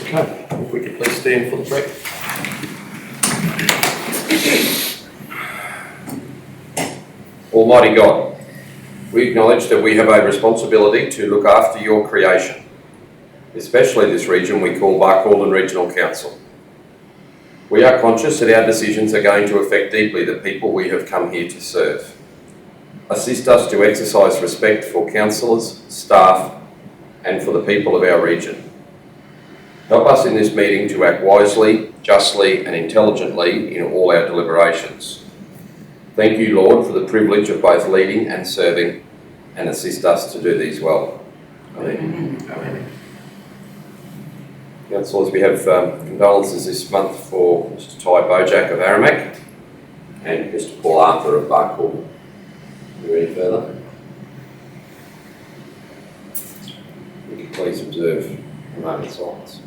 Okay, if we could please stand for the pledge. Almighty God, we acknowledge that we have a responsibility to look after your creation, especially this region we call Barcaldine Regional Council. We are conscious that our decisions are going to affect deeply the people we have come here to serve. Assist us to exercise respect for councillors, staff, and for the people of our region. Help us in this meeting to act wisely, justly, and intelligently in all our deliberations. Thank you, Lord, for the privilege of both leading and serving, and assist us to do these well. Amen. Amen. Councillors, we have condolences this month for Mr. Ty Bojack of Aramac and Mr. Paul Arthur of Barcaldine. Are you ready further? We can please observe a moment of silence.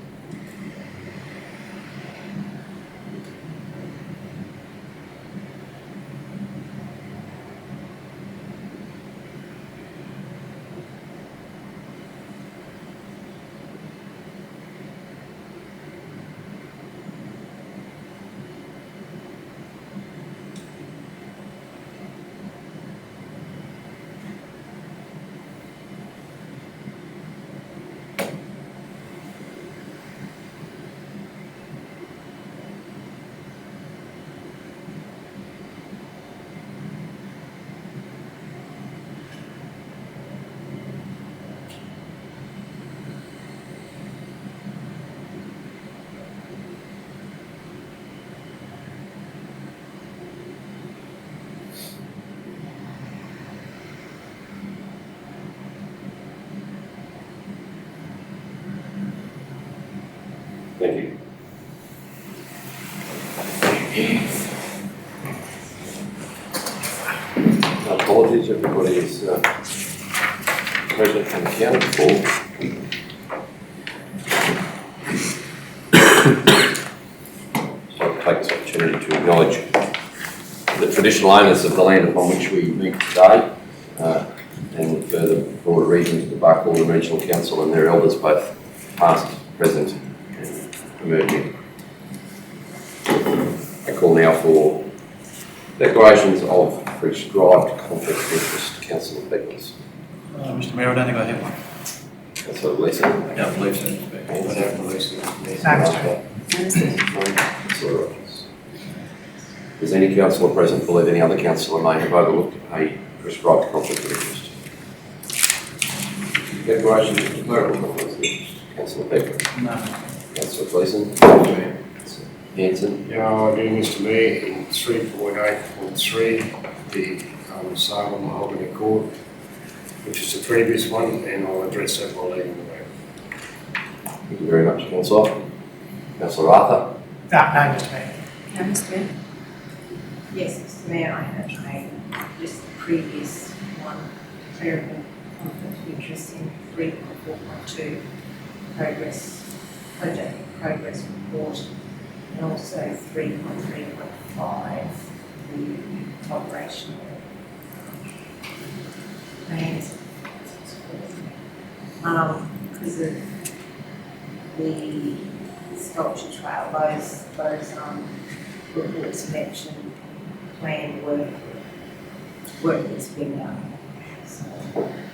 Thank you. Apologies, everybody is present and accounted for. So I'll take this opportunity to acknowledge the traditional owners of the land upon which we meet today, and further broader regions of the Barcaldine Regional Council and their elders, both past, present, and emerging. I call now for declarations of prescribed conflict of interest. Councillor Beckles. Mr Mayor, I don't think I have one. Councillor Gleeson. I don't believe so. Councillor Rogers. Does any councillor present believe any other councillor may have overlooked a prescribed conflict of interest? Declarations of declarable conflict of interest. Councillor Beckles. No. Councillor Gleeson. Hanson. Yeah, I do, Mr Mayor, in 3.8.3, the sale of Mahogany Court, which is the previous one, and I'll address that while leaving the room. Thank you very much, Councillor. Councillor Arthur. No, Mr Mayor. No, Mr Mayor? Yes, Mr Mayor, I have just the previous one, clerical conflict of interest in 3.4.2, project progress report, and also 3.3.5, the operational plans. Because of the sculpture trail, those reports mention planned work that's been done. So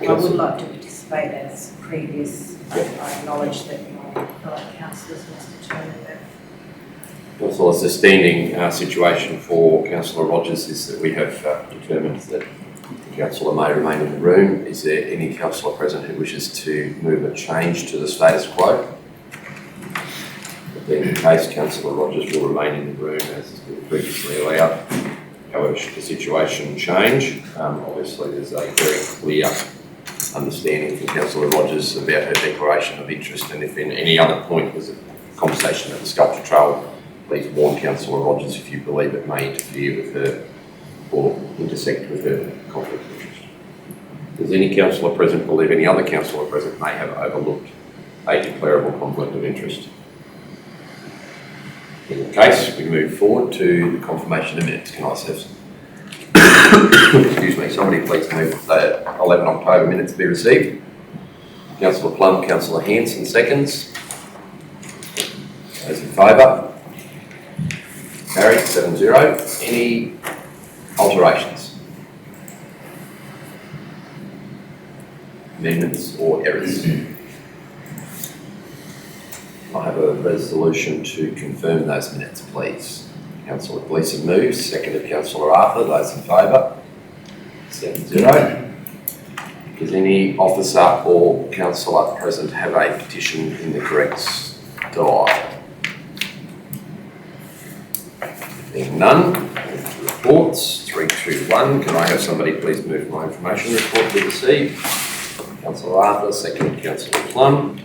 I would like to participate as previous. I acknowledge that my fellow councillors must determine that. Councillor, the standing situation for Councillor Rogers is that we have determined that the councillor may remain in the room. Is there any councillor present who wishes to move a change to the status quo? If being the case, Councillor Rogers will remain in the room as has been previously allowed. However, should the situation change, obviously there's a very clear understanding from Councillor Rogers about her declaration of interest, and if in any other point there's a conversation at the sculpture trail, please warn Councillor Rogers if you believe it may interfere with her or intersect with her conflict of interest. Does any councillor present believe any other councillor present may have overlooked a declarable conflict of interest? In the case, we move forward to the confirmation of minutes. Can I have excuse me, somebody please move the 11 October minutes be received. Councillor Plum, Councillor Hanson seconds. Those in favour? Carried 7-0. Any alterations? Amendments or errors? I have a resolution to confirm those minutes, please. Councillor Gleeson moves, seconded Councillor Arthur. Those in favour? 7-0. Does any officer or councillor present have a petition in the correct style? Being none, reports 321. Can I have somebody please move my information report to receive? Councillor Arthur, second Councillor Plum.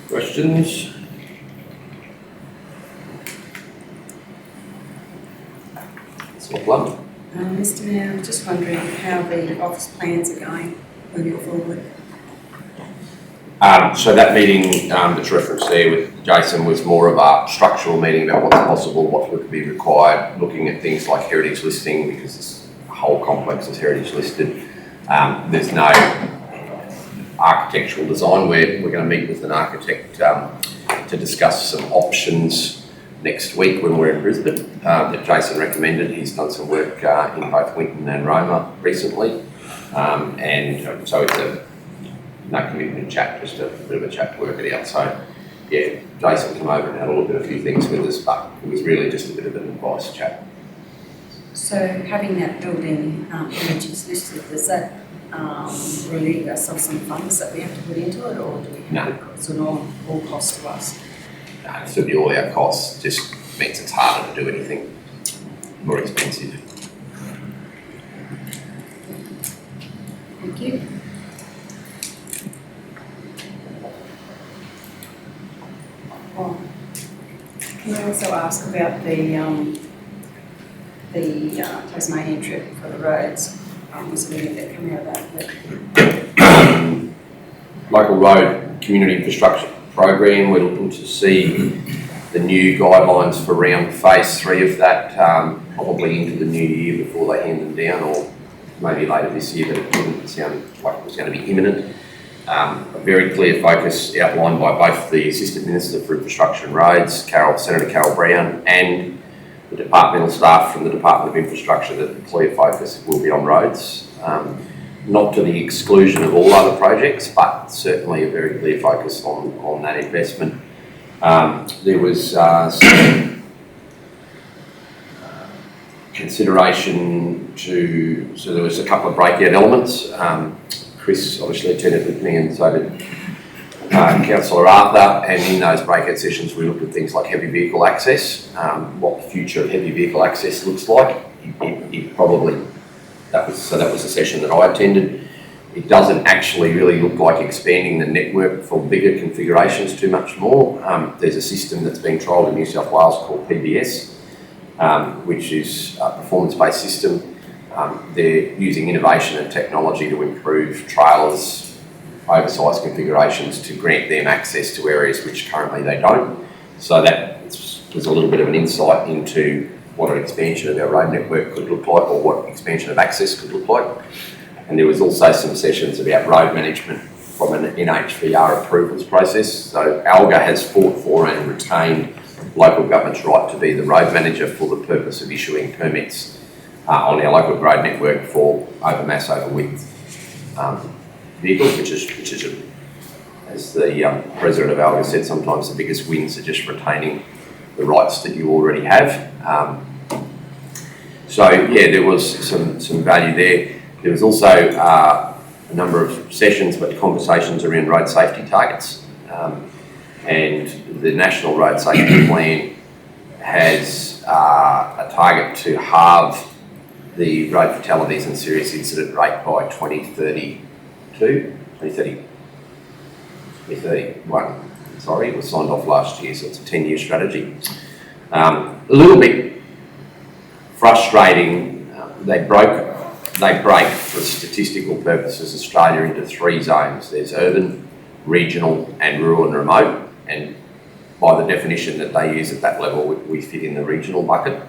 Questions? Councillor Plum. Mr Mayor, I'm just wondering how the office plans are going moving forward. So that meeting that's referenced there with Jason was more of a structural meeting about what's possible, what would be required, looking at things like heritage listing, because this whole complex is heritage listed. There's no architectural design. We're going to meet with an architect to discuss some options next week when we're in Brisbane that Jason recommended. He's done some work in both Winton and Roma recently, and so it's a no commitment chat, just a bit of a chat to work it out. So yeah, Jason came over and had a look at a few things with us, but it was really just a bit of an advice chat. So having that building heritage listed, does that relieve us of some funds that we have to put into it, or do we have No. it's an all cost to us? It should be all our costs, just means it's harder to do anything more expensive. Thank you. Oh, can I also ask about the Tasmanian trip for the roads? Was there anything that come out of that? Local road community infrastructure program, we're looking to see the new guidelines for round phase 3 of that probably into the new year before they hand them down, or maybe later this year, but it didn't sound like it was going to be imminent. A very clear focus outlined by both the Assistant Minister for Infrastructure and Roads, Senator Carol Brown, and the departmental staff from the Department of Infrastructure, that the clear focus will be on roads. Not to the exclusion of all other projects, but certainly a very clear focus on that investment. There was some consideration so there was a couple of breakout elements. Chris obviously attended with me, and so did Councillor Arthur, and in those breakout sessions we looked at things like heavy vehicle access, what the future of heavy vehicle access looks like. That was a session that I attended. It doesn't actually really look like expanding the network for bigger configurations too much more. There's a system that's being trialled in New South Wales called PBS, which is a performance-based system. They're using innovation and technology to improve trailers, oversized configurations, to grant them access to areas which currently they don't. So that was a little bit of an insight into what an expansion of our road network could look like, or what expansion of access could look like. And there was also some sessions about road management from an NHVR approvals process. So ALGA has fought for and retained local government's right to be the road manager for the purpose of issuing permits on our local road network for over mass, over width vehicles, which is as the president of ALGA said, sometimes the biggest wins are just retaining the rights that you already have. So yeah, there was some value there. There was also a number of sessions, but conversations around road safety targets. And the National Road Safety Plan has a target to halve the road fatalities and serious incident rate by 2031. Sorry, it was signed off last year, so it's a 10-year strategy. A little bit frustrating. They break for statistical purposes Australia into 3 zones. There's urban, regional, and rural and remote. And by the definition that they use at that level, we fit in the regional bucket.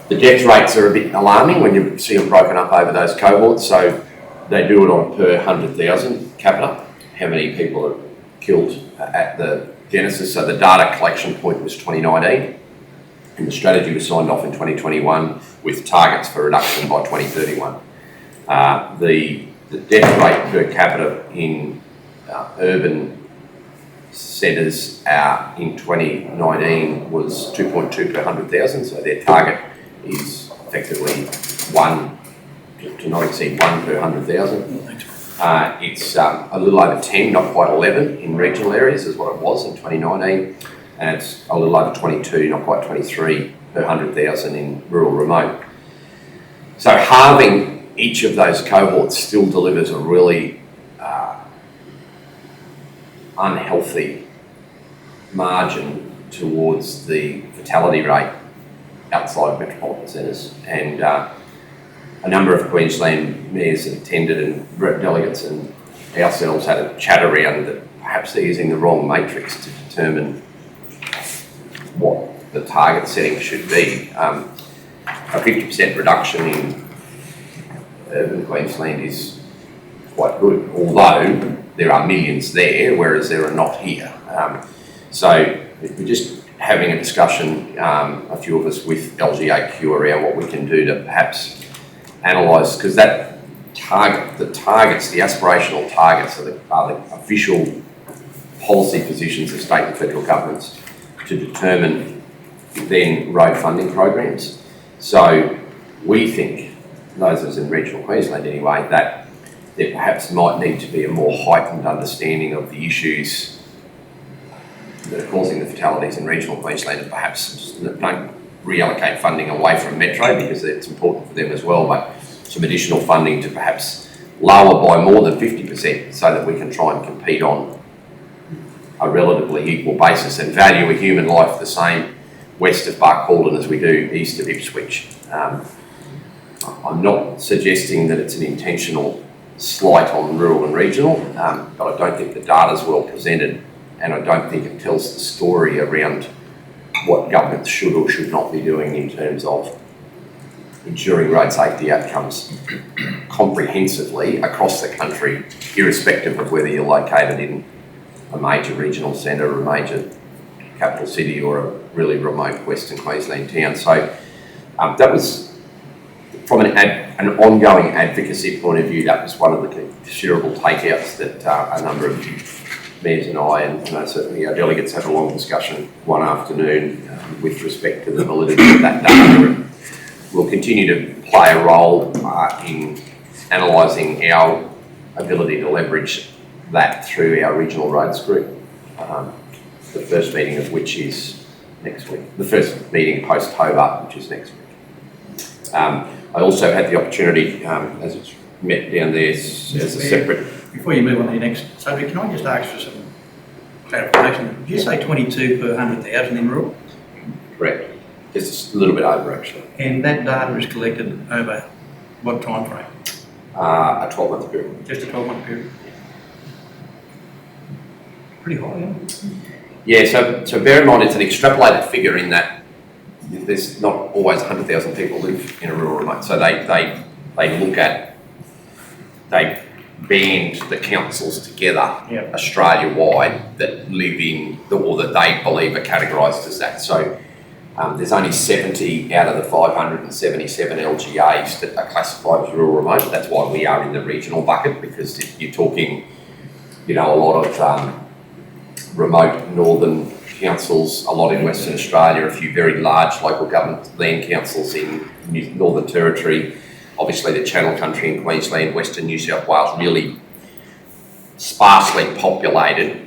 The death rates are a bit alarming when you see them broken up over those cohorts. So They do it on per 100,000 capita, how many people are killed at the genesis. So the data collection point was 2019, and the strategy was signed off in 2021 with targets for reduction by 2031. The death rate per capita in urban centres in 2019 was 2.2 per 100,000, so their target is effectively 1 to not exceed 1 per 100,000. It's a little over 10, not quite 11 in regional areas is what it was in 2019, and it's a little over 22, not quite 23 per 100,000 in rural remote. So halving each of those cohorts still delivers a really unhealthy margin towards the fatality rate outside metropolitan centres, and a number of Queensland mayors that attended and delegates and ourselves had a chat around that perhaps they're using the wrong matrix to determine what the target setting should be. A 50% reduction in urban Queensland is quite good, although there are millions there, whereas there are not here. So we're just having a discussion, a few of us with LGAQ around what we can do to perhaps analyse, because that target, the aspirational targets are the official policy positions of state and federal governments to determine then road funding programs. So we think, those of us in regional Queensland anyway, that there perhaps might need to be a more heightened understanding of the issues that are causing the fatalities in regional Queensland, and perhaps don't reallocate funding away from Metro because it's important for them as well, but some additional funding to perhaps lower by more than 50% so that we can try and compete on a relatively equal basis and value a human life the same west of Barcaldine as we do east of Ipswich. I'm not suggesting that it's an intentional slight on rural and regional, but I don't think the data's well presented, and I don't think it tells the story around what governments should or should not be doing in terms of ensuring road safety outcomes comprehensively across the country, irrespective of whether you're located in a major regional centre or a major capital city or a really remote Western Queensland town. So that was, from an ongoing advocacy point of view, that was one of the considerable takeouts that a number of mayors and I, and certainly our delegates, had a long discussion one afternoon with respect to the validity of that data. We'll continue to play a role in analysing our ability to leverage that through our regional roads group. The first meeting of which is next week. The first meeting post-Hobart, which is next week. I also had the opportunity, as it's met down there as a separate... Before you move on to your next subject, can I just ask for some clarification? Did you say 22 per 100,000 in rural? Correct. Just a little bit over, actually. And that data is collected over what time frame? A 12-month period. Just a 12-month period? Pretty high, isn't it? Yeah, so bear in mind it's an extrapolated figure in that there's not always 100,000 people live in a rural remote. So they look at, they band the councils together Australia-wide that live in, or that they believe are categorised as that. So there's only 70 out of the 577 LGAs that are classified as rural remote. That's why we are in the regional bucket, because you're talking, a lot of remote northern councils, a lot in Western Australia, a few very large local government land councils in Northern Territory, obviously the Channel Country in Queensland, Western New South Wales, really sparsely populated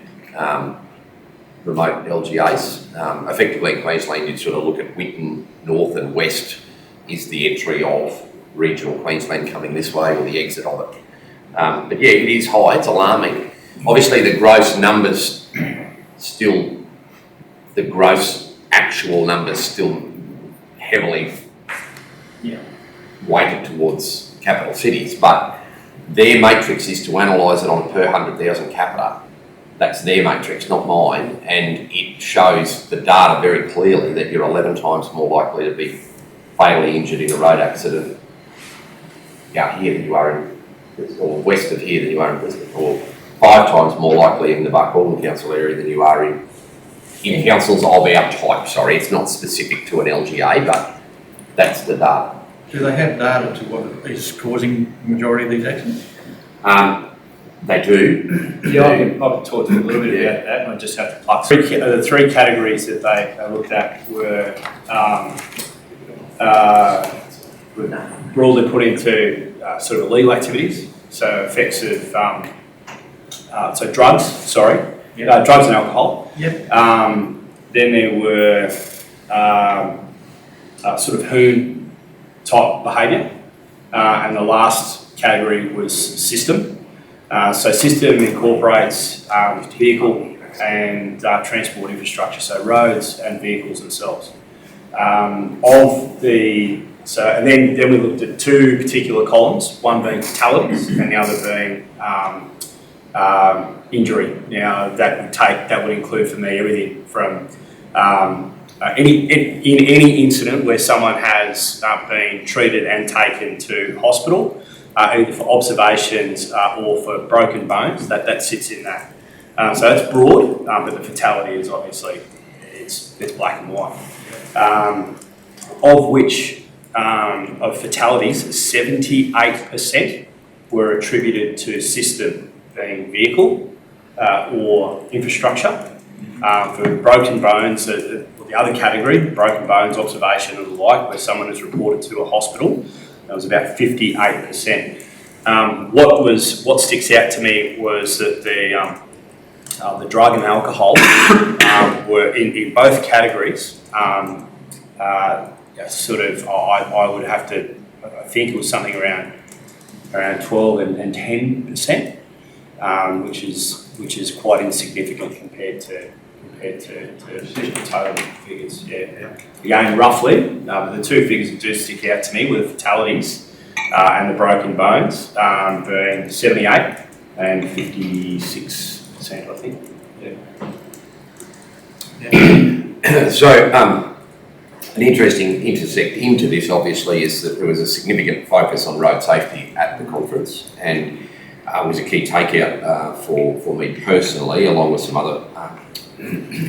remote LGAs. Effectively in Queensland, you'd sort of look at Winton North and West is the entry of regional Queensland coming this way, or the exit of it. But yeah, it is high, it's alarming. Obviously the gross numbers still, the gross actual numbers still heavily weighted towards capital cities, but their matrix is to analyse it on per 100,000 capita. That's their matrix, not mine, and it shows the data very clearly that you're 11 times more likely to be fatally injured in a road accident out here than you are in or west of here than you are in Brisbane, or 5 times more likely in the Buckhorn council area than you are in councils of our type. Sorry, it's not specific to an LGA, but that's the data. Do they have data to what is causing the majority of these accidents? They do. Yeah, I can talk to you a little bit about that, and I just have to plug. The 3 categories that they looked at were broadly put into sort of illegal activities, so effects of drugs, drugs and alcohol. Yep. Then there were sort of hoon type behaviour, and the last category was system. So system incorporates vehicle and transport infrastructure, so roads and vehicles themselves. And then we looked at 2 particular columns, one being fatalities and the other being injury. Now that would include for me everything from any incident where someone has been treated and taken to hospital, either for observations or for broken bones, that sits in that. So that's broad, but the fatality is obviously, it's black and white. Of which, of fatalities, 78% were attributed to system being vehicle or infrastructure. For broken bones, the other category, broken bones, observation and the like, where someone is reported to a hospital, that was about 58%. What sticks out to me was that the drug and alcohol were in both categories. Sort of, I would have to, I think it was something around 12 and 10%, which is quite insignificant compared to total figures. Yeah. Again, roughly, the 2 figures that do stick out to me were the fatalities and the broken bones, being 78 and 56%, I think. Yeah. So, an interesting intersect into this, obviously, is that there was a significant focus on road safety at the conference, and was a key takeout for me personally, along with some other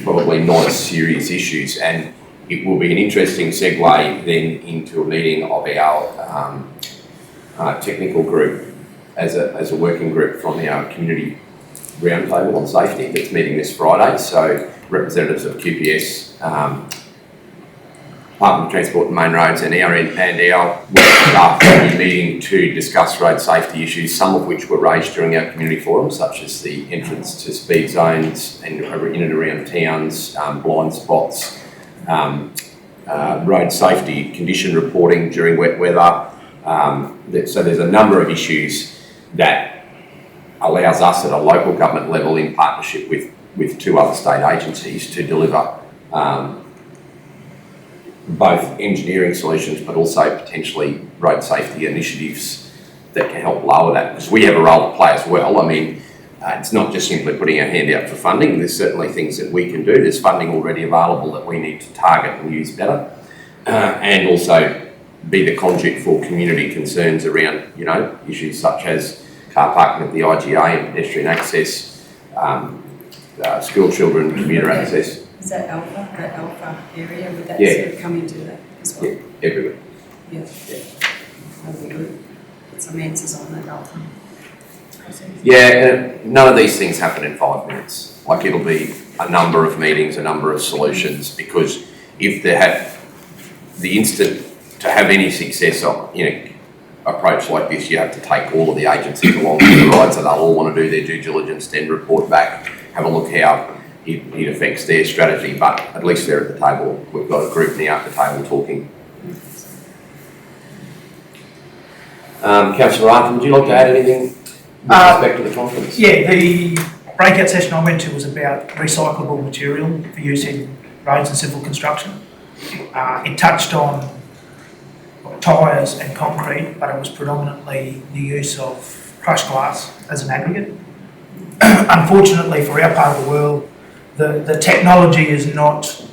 probably not as serious issues. And it will be an interesting segue then into a meeting of our technical group as a working group from our community roundtable on safety that's meeting this Friday. So representatives of QPS, Department of Transport and Main Roads and our staff will be meeting to discuss road safety issues, some of which were raised during our community forum, such as the entrance to speed zones and in and around towns, blind spots, road safety condition reporting during wet weather. So there's a number of issues that allows us at a local government level, in partnership with 2 other state agencies, to deliver both engineering solutions but also potentially road safety initiatives that can help lower that, because we have a role to play as well. I mean, it's not just simply putting our hand out for funding. There's certainly things that we can do. There's funding already available that we need to target and use better, and also be the conduit for community concerns around, issues such as car parking at the IGA and pedestrian access, school children, commuter access. Is that Alpha area, would that Yeah. sort of come into that as well? Yeah, everywhere. Yeah. That'd be good. Get some answers on that Alpha. Yeah, and none of these things happen in 5 minutes. Like, it'll be a number of meetings, a number of solutions, because if they have the instant to have any success approach like this, you have to take all of the agencies along for the ride, so they'll all want to do their due diligence, then report back, have a look how it affects their strategy. But at least they're at the table. We've got a group now at the table talking. Councillor Arthur, would you like to add anything with respect to the conference? Yeah, the breakout session I went to was about recyclable material for use in roads and civil construction. It touched on tyres and concrete, but it was predominantly the use of crushed glass as an aggregate. Unfortunately for our part of the world, the technology is not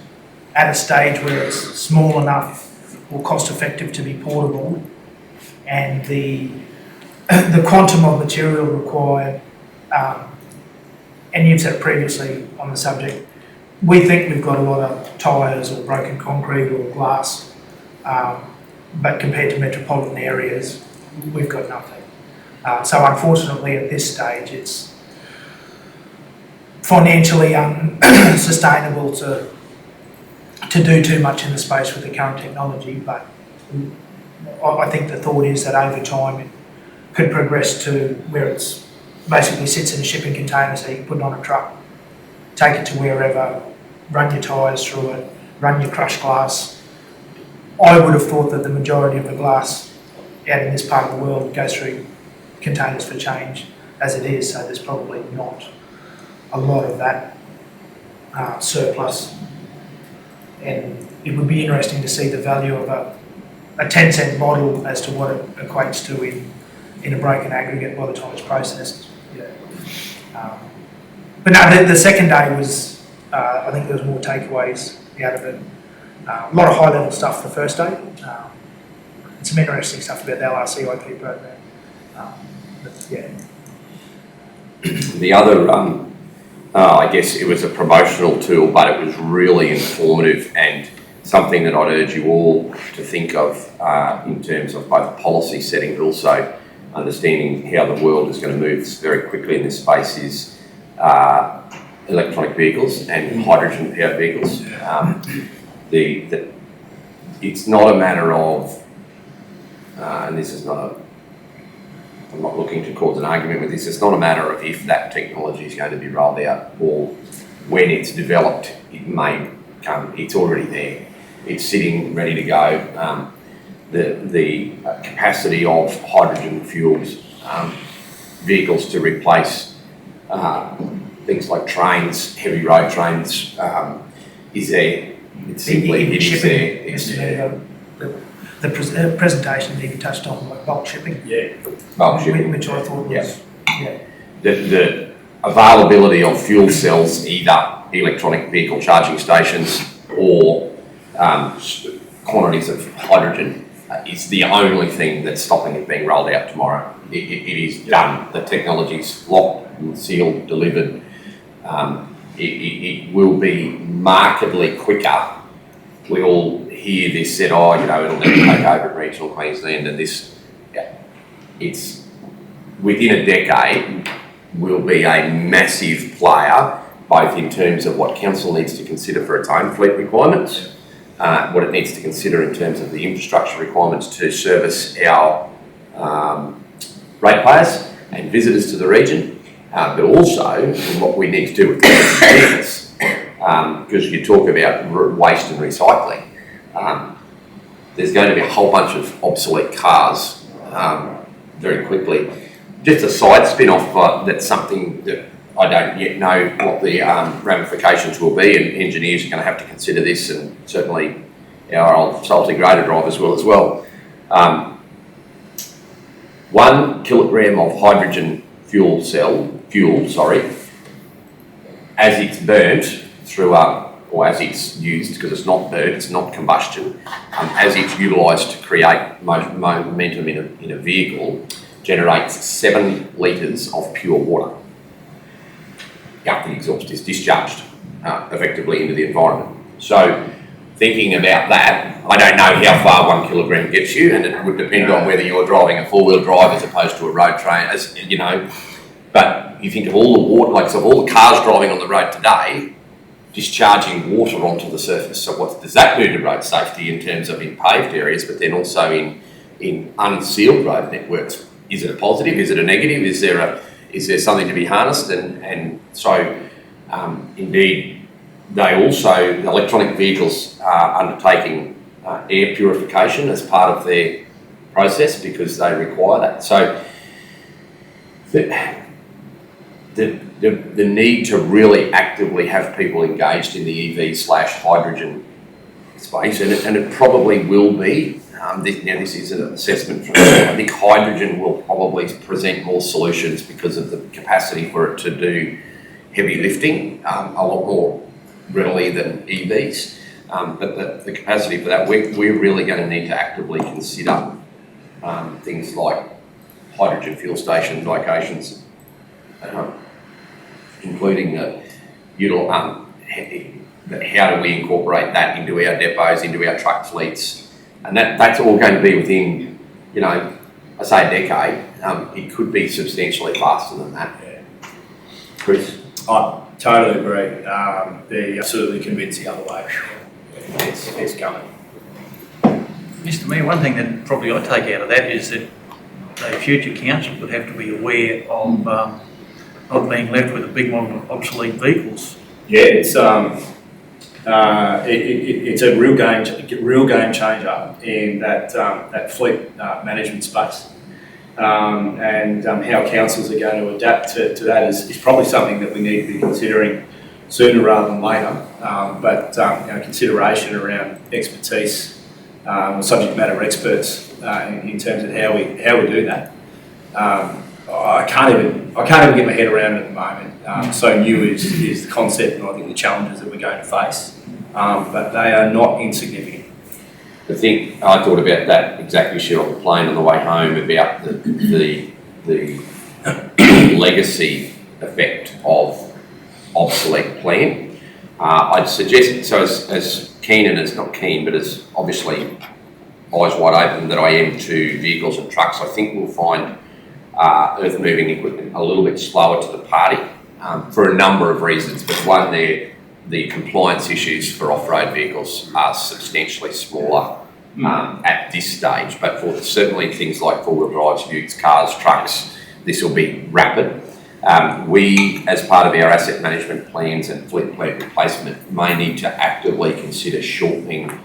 at a stage where it's small enough or cost effective to be portable, and the the quantum of material required, and you've said previously on the subject, we think we've got a lot of tyres or broken concrete or glass, but compared to metropolitan areas, we've got nothing. So unfortunately at this stage it's financially unsustainable to do too much in the space with the current technology, but I think the thought is that over time it could progress to where it's basically sits in a shipping container, so you can put it on a truck, take it to wherever, run your tyres through it, run your crushed glass. I would have thought that the majority of the glass out in this part of the world goes through containers for change as it is, so there's probably not a lot of that surplus. And it would be interesting to see the value of a 10-cent bottle as to what it equates to in a broken aggregate by the time it's processed. Yeah. But no, the second day was, I think there was more takeaways out of it. A lot of high-level stuff the first day. And some interesting stuff about the LRCIP program. But yeah. The other, I guess it was a promotional tool, but it was really informative and something that I'd urge you all to think of in terms of both policy setting, but also understanding how the world is going to move very quickly in this space is electronic vehicles and hydrogen-powered vehicles. It's not a matter of, and this is not I'm not looking to cause an argument with this, it's not a matter of if that technology is going to be rolled out or when it's developed, it may come, it's already there. It's sitting ready to go. The capacity of hydrogen fuels vehicles to replace things like trains, heavy road trains, is there. It's simply, it is there. It's there. The presentation even touched on like bulk shipping. Yeah, bulk shipping. Which I thought was, yeah. The availability of fuel cells, either electronic vehicle charging stations or quantities of hydrogen, is the only thing that's stopping it being rolled out tomorrow. It is done. The technology's locked and sealed, delivered. It will be markedly quicker. We all hear this said, oh, you know, it'll never take over in regional Queensland, and this, it's within a decade will be a massive player, both in terms of what council needs to consider for its own fleet requirements, what it needs to consider in terms of the infrastructure requirements to service our ratepayers and visitors to the region, but also in what we need to do with business. Because you talk about waste and recycling, there's going to be a whole bunch of obsolete cars very quickly. Just a side spin-off, that's something that I don't yet know what the ramifications will be, and engineers are going to have to consider this, and certainly our old salty grader drivers will as well. 1 kilogram of hydrogen fuel, as it's burnt through or as it's used, because it's not burnt, it's not combustion, as it's utilised to create momentum in a vehicle, generates 7 litres of pure water. After the exhaust is discharged effectively into the environment. So thinking about that, I don't know how far 1 kilogram gets you, and it would depend on whether you're driving a 4-wheel drive as opposed to a road train, as you know. But you think of all the water, like so all the cars driving on the road today, discharging water onto the surface. So what does that do to road safety in terms of in paved areas, but then also in unsealed road networks? Is it a positive? Is it a negative? Is there something to be harnessed? And so indeed, the electronic vehicles are undertaking air purification as part of their process because they require that. So the need to really actively have people engaged in the EV/hydrogen space, and it probably will be. This is an assessment from I think hydrogen will probably present more solutions because of the capacity for it to do heavy lifting a lot more readily than EVs. But the capacity for that, we're really going to need to actively consider things like hydrogen fuel station locations, including how do we incorporate that into our depots, into our truck fleets, and that's all going to be within, I say a decade. It could be substantially faster than that. Yeah. Chris? I totally agree. They're absolutely convinced the other way. It's coming. Mr Mayor, one thing that probably I take out of that is that the future council would have to be aware of not being left with a big model of obsolete vehicles. Yeah, it's a real game changer in that fleet management space, and how councils are going to adapt to that is probably something that we need to be considering sooner rather than later. But consideration around expertise, subject matter experts in terms of how we do that. I can't even get my head around it at the moment. So new is the concept, and I think the challenges that we're going to face. But they are not insignificant. I think I thought about that exact issue on the plane on the way home about the legacy effect of obsolete plan. I'd suggest, so as keen and as not keen, but as obviously eyes wide open that I am to vehicles and trucks, I think we'll find earth moving equipment a little bit slower to the party for a number of reasons. But one, the compliance issues for off-road vehicles are substantially smaller at this stage. But for certainly things like four-wheel drives, utes, cars, trucks, this will be rapid. We, as part of our asset management plans and fleet plan replacement, may need to actively consider shortening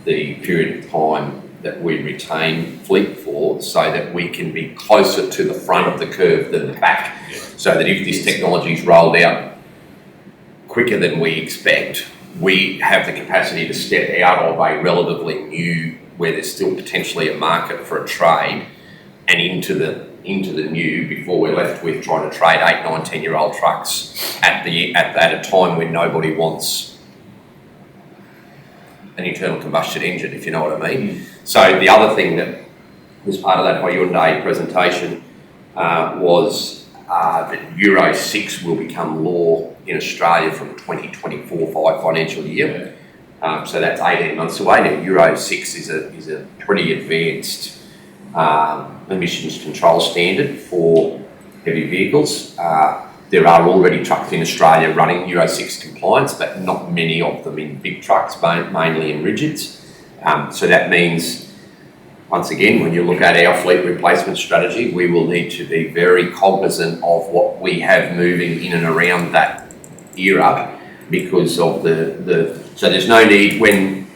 the period of time that we retain fleet for, so that we can be closer to the front of the curve than the back, so that if this technology is rolled out quicker than we expect, we have the capacity to step out of a relatively new, where there's still potentially a market for a trade, and into the new before we're left with trying to trade 8, 9, 10-year-old trucks at a time when nobody wants an internal combustion engine, if you know what I mean. So the other thing that was part of that Hyundai presentation was that Euro 6 will become law in Australia from 2024 financial year. So that's 18 months away. Now, Euro 6 is a pretty advanced emissions control standard for heavy vehicles. There are already trucks in Australia running Euro 6 compliance, but not many of them in big trucks, mainly in rigids. So that means, once again, when you look at our fleet replacement strategy, we will need to be very cognizant of what we have moving in and around that era, because of so there's no need, when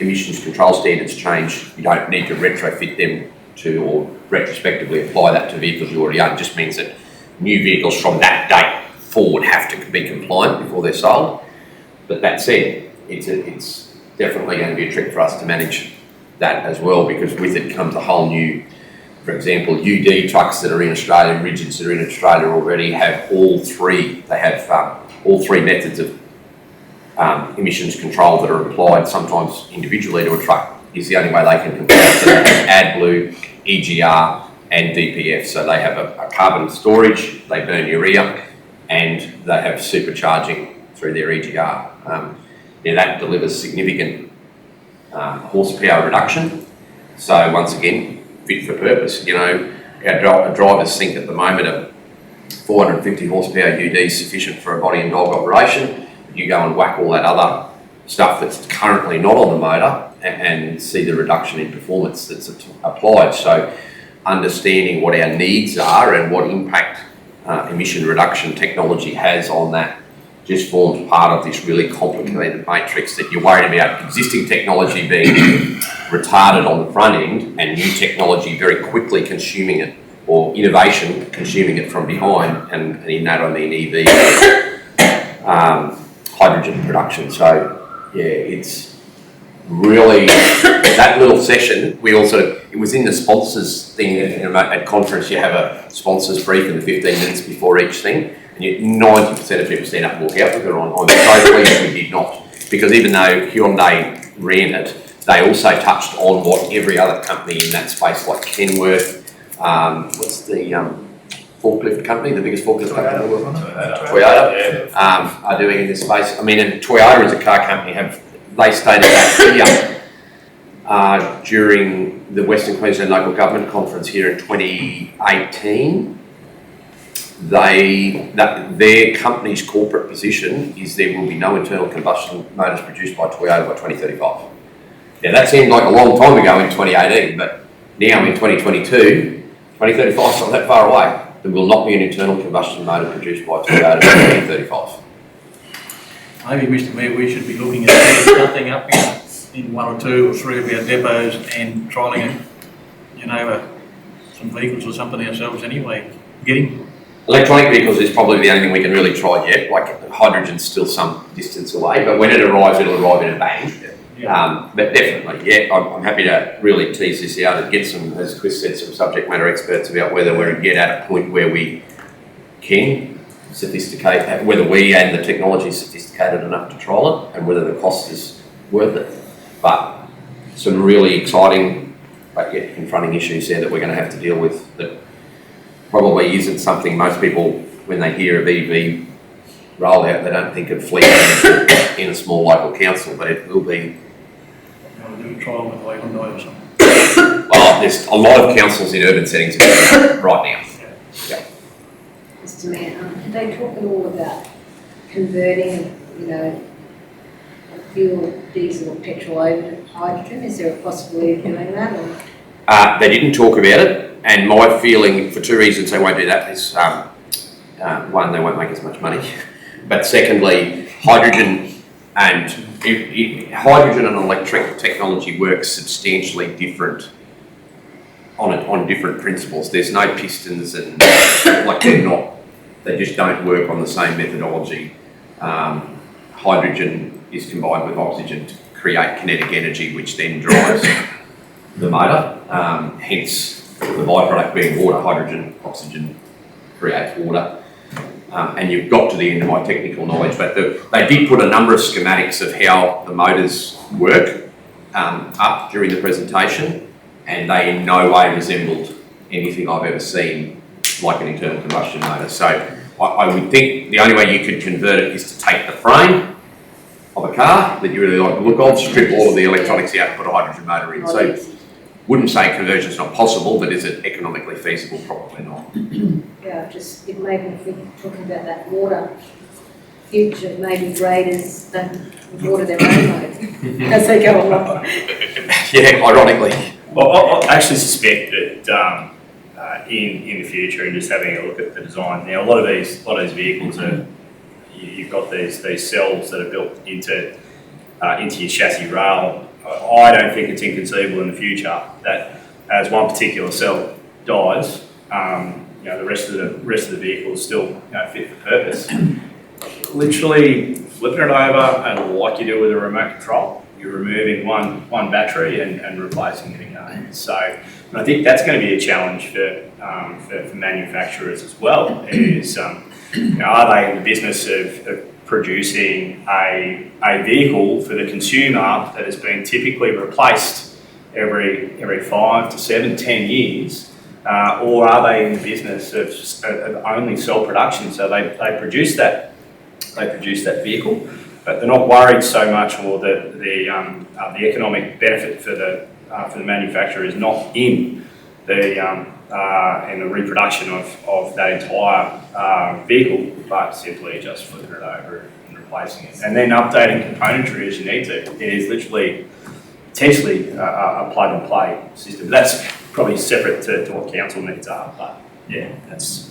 emissions control standards change, you don't need to retrofit them to, or retrospectively apply that to vehicles you already own. It just means that new vehicles from that date forward have to be compliant before they're sold. But that said, it's definitely going to be a trick for us to manage that as well, because with it comes a whole new, for example, UD trucks that are in Australia, rigids that are in Australia already have all three. They have all three methods of emissions control that are applied, sometimes individually to a truck is the only way they can comply. So they have AdBlue, EGR, and DPF. So they have a carbon storage, they burn urea, and they have supercharging through their EGR. That delivers significant horsepower reduction. So once again, fit for purpose. Our drivers think at the moment a 450 horsepower UD is sufficient for a body and dog operation. You go and whack all that other stuff that's currently not on the motor and see the reduction in performance that's applied. So understanding what our needs are and what impact emission reduction technology has on that just forms part of this really complicated matrix that you're worried about existing technology being retarded on the front end and new technology very quickly consuming it, or innovation consuming it from behind, and in that I mean EV hydrogen production. So yeah, it's really that little session. It was in the sponsors thing at conference. You have a sponsors brief in the 15 minutes before each thing, and 90% of people stand up and walk out with it on. I'm so pleased we did not, because even though Hyundai ran it, they also touched on what every other company in that space, like Kenworth, what's the forklift company, the biggest forklift company in the world? Toyota. Toyota, are doing in this space. I mean, and Toyota as a car company they stated that here during the Western Queensland Local Government Conference here in 2018. Their company's corporate position is there will be no internal combustion motors produced by Toyota by 2035. Now that seemed like a long time ago in 2018, but now in 2022, 2035 is not that far away. There will not be an internal combustion motor produced by Toyota by 2035. Maybe, Mr Mayor, we should be looking at setting something up in one or two or three of our depots and trialling some vehicles or something ourselves anyway. Electronic vehicles is probably the only thing we can really try yet. Like hydrogen's still some distance away, but when it arrives, it'll arrive in a bang. But definitely, yeah, I'm happy to really tease this out and get some, as Chris said, some subject matter experts about whether we're get at a point where we can sophisticate, whether we and the technology is sophisticated enough to trial it, and whether the cost is worth it. But some really exciting, but yet confronting issues there that we're going to have to deal with that probably isn't something most people, when they hear of EV rollout, they don't think of fleet in a small local council, but it will be. We'll do a trial with Hyundai or something. Well, there's a lot of councils in urban settings right now. Yeah. Mr Mayor, did they talk at all about converting, fuel, diesel or petrol over to hydrogen? Is there a possibility of doing that? Or? They didn't talk about it, and my feeling, for two reasons they won't do that, is one, they won't make as much money, but secondly, hydrogen and electric technology works substantially different on different principles. There's no pistons and they just don't work on the same methodology. Hydrogen is combined with oxygen to create kinetic energy, which then drives the motor. Hence, the byproduct being water, hydrogen, oxygen creates water. And you've got to the end of my technical knowledge, but they did put a number of schematics of how the motors work up during the presentation, and they in no way resembled anything I've ever seen like an internal combustion motor. So I would think the only way you could convert it is to take the frame of a car that you really like the look of, strip all of the electronics out and put a hydrogen motor in. So wouldn't say conversion is not possible, but is it economically feasible? Probably not. Yeah, it made me think, talking about that water future, maybe graders don't water their own motors as they go along. Yeah, ironically. Well, I actually suspect that in the future, and just having a look at the design now, a lot of these vehicles are, you've got these cells that are built into your chassis rail. I don't think it's inconceivable in the future that as one particular cell dies, the rest of the vehicle is still fit for purpose. Literally flipping it over, and like you do with a remote control, you're removing one battery and replacing it again. So I think that's going to be a challenge for manufacturers as well. Is are they in the business of producing a vehicle for the consumer that has been typically replaced every 5 to 7, 10 years, or are they in the business of only cell production? So they produce that vehicle, but they're not worried so much, or the economic benefit for the manufacturer is not in the reproduction of that entire vehicle, but simply just flipping it over and replacing it, and then updating componentry as you need to. It is literally potentially a plug and play system. That's probably separate to what council needs are, but yeah, that's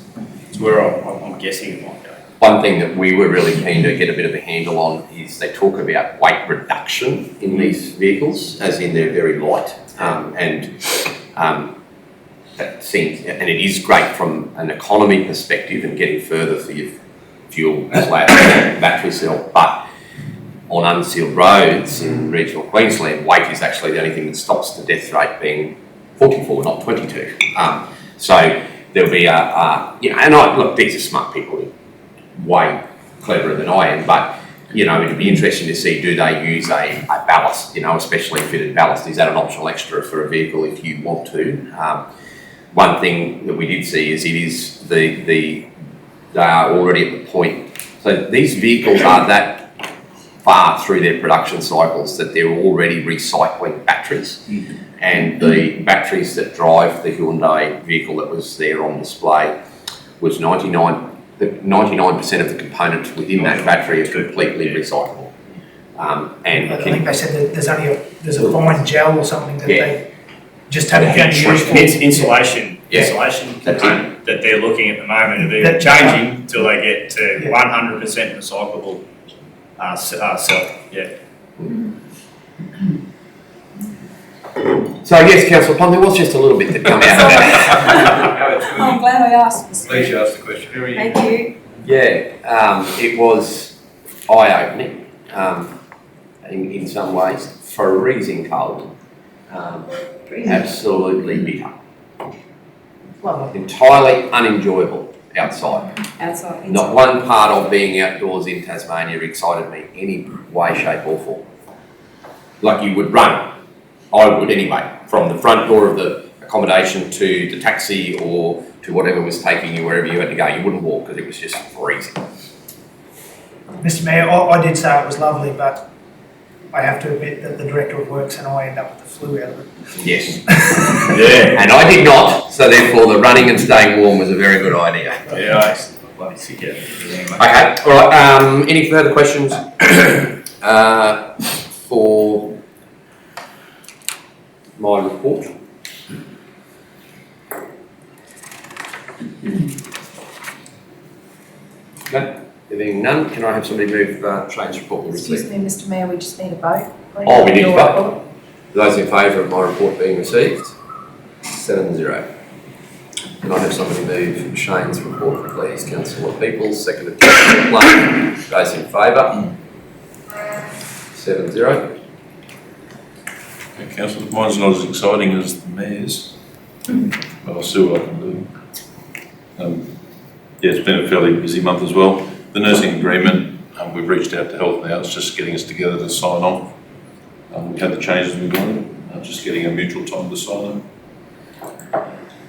where I'm guessing it might go. One thing that we were really keen to get a bit of a handle on is they talk about weight reduction in these vehicles, as in they're very light, that seems, and it is great from an economy perspective and getting further for your fuel slash battery cell, but on unsealed roads in regional Queensland, weight is actually the only thing that stops the death rate being 44, not 22. So there'll be look, these are smart people, way cleverer than I am, but it'd be interesting to see, do they use a ballast, especially fitted ballast? Is that an optional extra for a vehicle if you want to? one thing that we did see is they are already at the point. So these vehicles are that far through their production cycles that they're already recycling batteries. And the batteries that drive the Hyundai vehicle that was there on display was 99% of the components within that battery are completely recyclable. And I think they said that there's a fine gel or something that Yeah. they just haven't found use for. It's insulation Yeah. component That's that they're looking at the moment. They're That- changing until they get to Yeah. 100% recyclable cell. Yeah. so yes, Councillor Plum, there was just a little bit that come out of that. I'm glad I asked, Mr. Please ask the question. Who are you? Thank you. Yeah, it was eye-opening in some ways, freezing cold, absolutely bitter, Well, entirely unenjoyable outside. Outside. Not one part of being outdoors in Tasmania excited me any way, shape or form. Like you would run, I would anyway, from the front door of the accommodation to the taxi or to whatever was taking you wherever you had to go. You wouldn't walk because it was just freezing. Mr. Mayor, I did say it was lovely, but I have to admit that the Director of Works and I end up with the flu out of it. Yes. Yeah. And I did not, so therefore the running and staying warm was a very good idea. Yeah, I bloody sick out. Okay, all right. Any further questions for my report? No, there being none, can I have somebody move Shane's report be excuse received? me, Mr. Mayor, we just need a vote. please, Oh, we on need to your vote. report. Those in favour of my report being received? 7-0. Can I have somebody move Shane's report, please? Councillor Peoples, seconded Councillor Plum. Those in favour? 7-0. Councillor, mine's not as exciting as the mayor's, but I'll see what I can do. Yeah, it's been a fairly busy month as well. The nursing agreement, we've reached out to Health now, it's just getting us together to sign off. We had the changes we wanted, just getting a mutual time to sign them.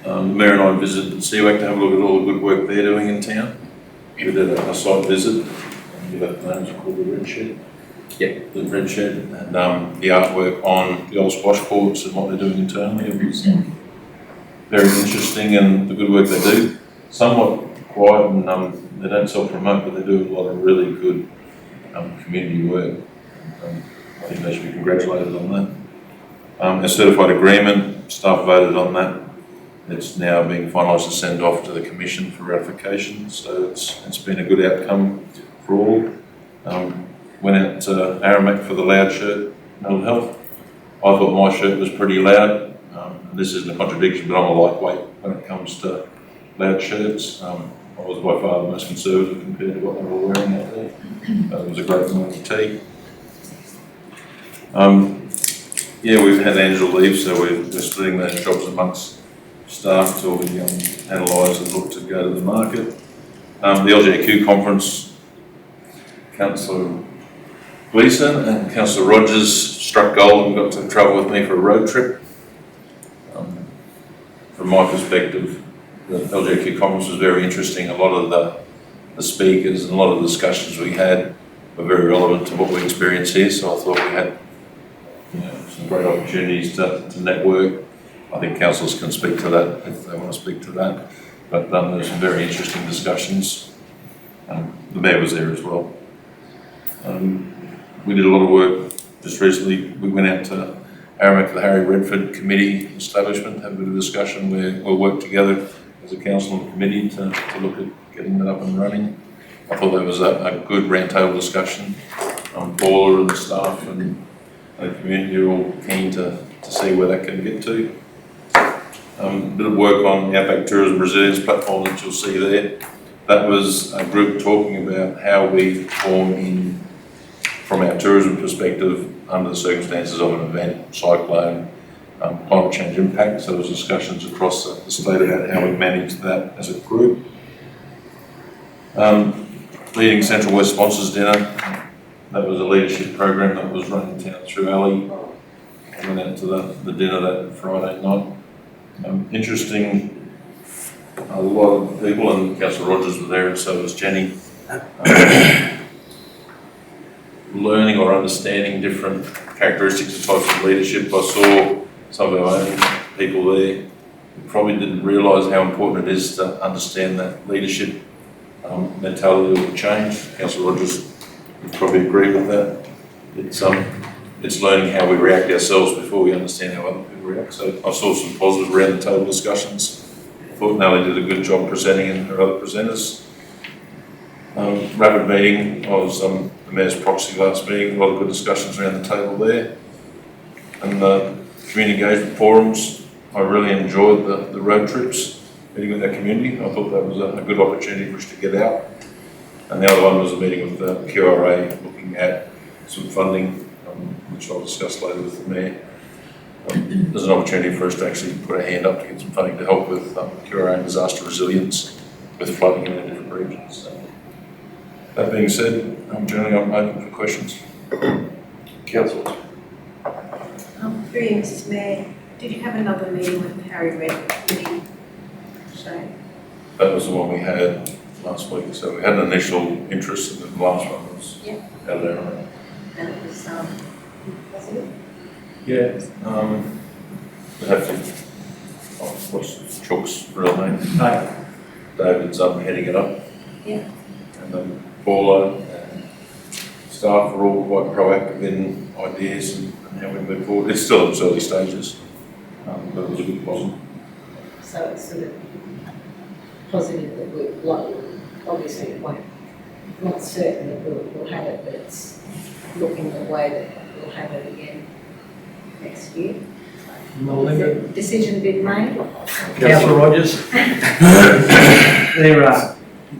The Mayor and I visited CWAC to have a look at all the good work they're doing in town. We did a site visit, you know, the name's called the Red Shed. Yep. The Red Shed, and the artwork on the old squash courts and what they're doing internally. It was very interesting, and the good work they do. Somewhat quiet, and they don't self-promote, but they do a lot of really good community work. I think they should be congratulated on that. A certified agreement, staff voted on that. It's now being finalised to send off to the Commission for ratification, so it's been a good outcome for all. Went out to Aramak for the loud shirt, mental health. I thought my shirt was pretty loud. And this isn't a contradiction, but I'm a lightweight when it comes to loud shirts. I was by far the most conservative compared to what they were wearing out there. It was a great morning tea. Yeah, we've had Angela leave, so we're splitting those jobs amongst staff till we analyse and look to go to the market. The LGAQ conference, Councillor Gleeson and Councillor Rogers struck gold and got to travel with me for a road trip. From my perspective, the LGAQ conference was very interesting. A lot of the speakers and a lot of the discussions we had were very relevant to what we experience here, so I thought we had some great opportunities to network. I think councillors can speak to that if they want to speak to that, but there were some very interesting discussions. The Mayor was there as well. We did a lot of work just recently. We went out to Aramak, the Harry Redford Committee establishment, have a bit of discussion where we'll work together as a council and committee to look at getting that up and running. I thought that was a good round table discussion. Paula and the staff and the community are all keen to see where that can get to. A bit of work on the Outback Tourism Resilience platform that you'll see there. That was a group talking about how we perform from our tourism perspective under the circumstances of an event, cyclone, climate change impact. So there was discussions across the state about how we manage that as a group. Leading Central West Sponsors Dinner. That was a leadership program that was run in town through Ali. I went out to the dinner that Friday night. Interesting, a lot of people, and Councillor Rogers was there and so was Jenny, learning or understanding different characteristics and types of leadership. I saw some of our own people there who probably didn't realise how important it is to understand that leadership mentality will change. Councillor Rogers would probably agree with that. It's learning how we react ourselves before we understand how other people react. So I saw some positive round the table discussions. I thought Nellie did a good job presenting and her other presenters. Rapid meeting, I was the Mayor's proxy last meeting, a lot of good discussions around the table there. And the community engagement forums, I really enjoyed the road trips, meeting with our community. I thought that was a good opportunity for us to get out. And the other one was a meeting with the QRA, looking at some funding, which I'll discuss later with the Mayor. There's an opportunity for us to actually put a hand up to get some funding to help with QRA and disaster resilience with flooding in the different regions. So, that being said, generally I'm open for questions. Councillors. Through you, Mrs. Mayor, did you have another meeting with Harry Redford? Shane? That was the one we had last week. So we had an initial interest, and the last one was out there. And it was positive? Yeah. We have to, what's Chook's real name? David's heading it up. Yeah. And then Paula and staff are all quite proactive in ideas and how we move forward. It's still in its early stages, but it was a good positive. So it's sort of positive that we'll, obviously it won't, not certain that we'll have it, but it's looking the way that we'll have it again next year. Has the decision been made? Councillor Rogers,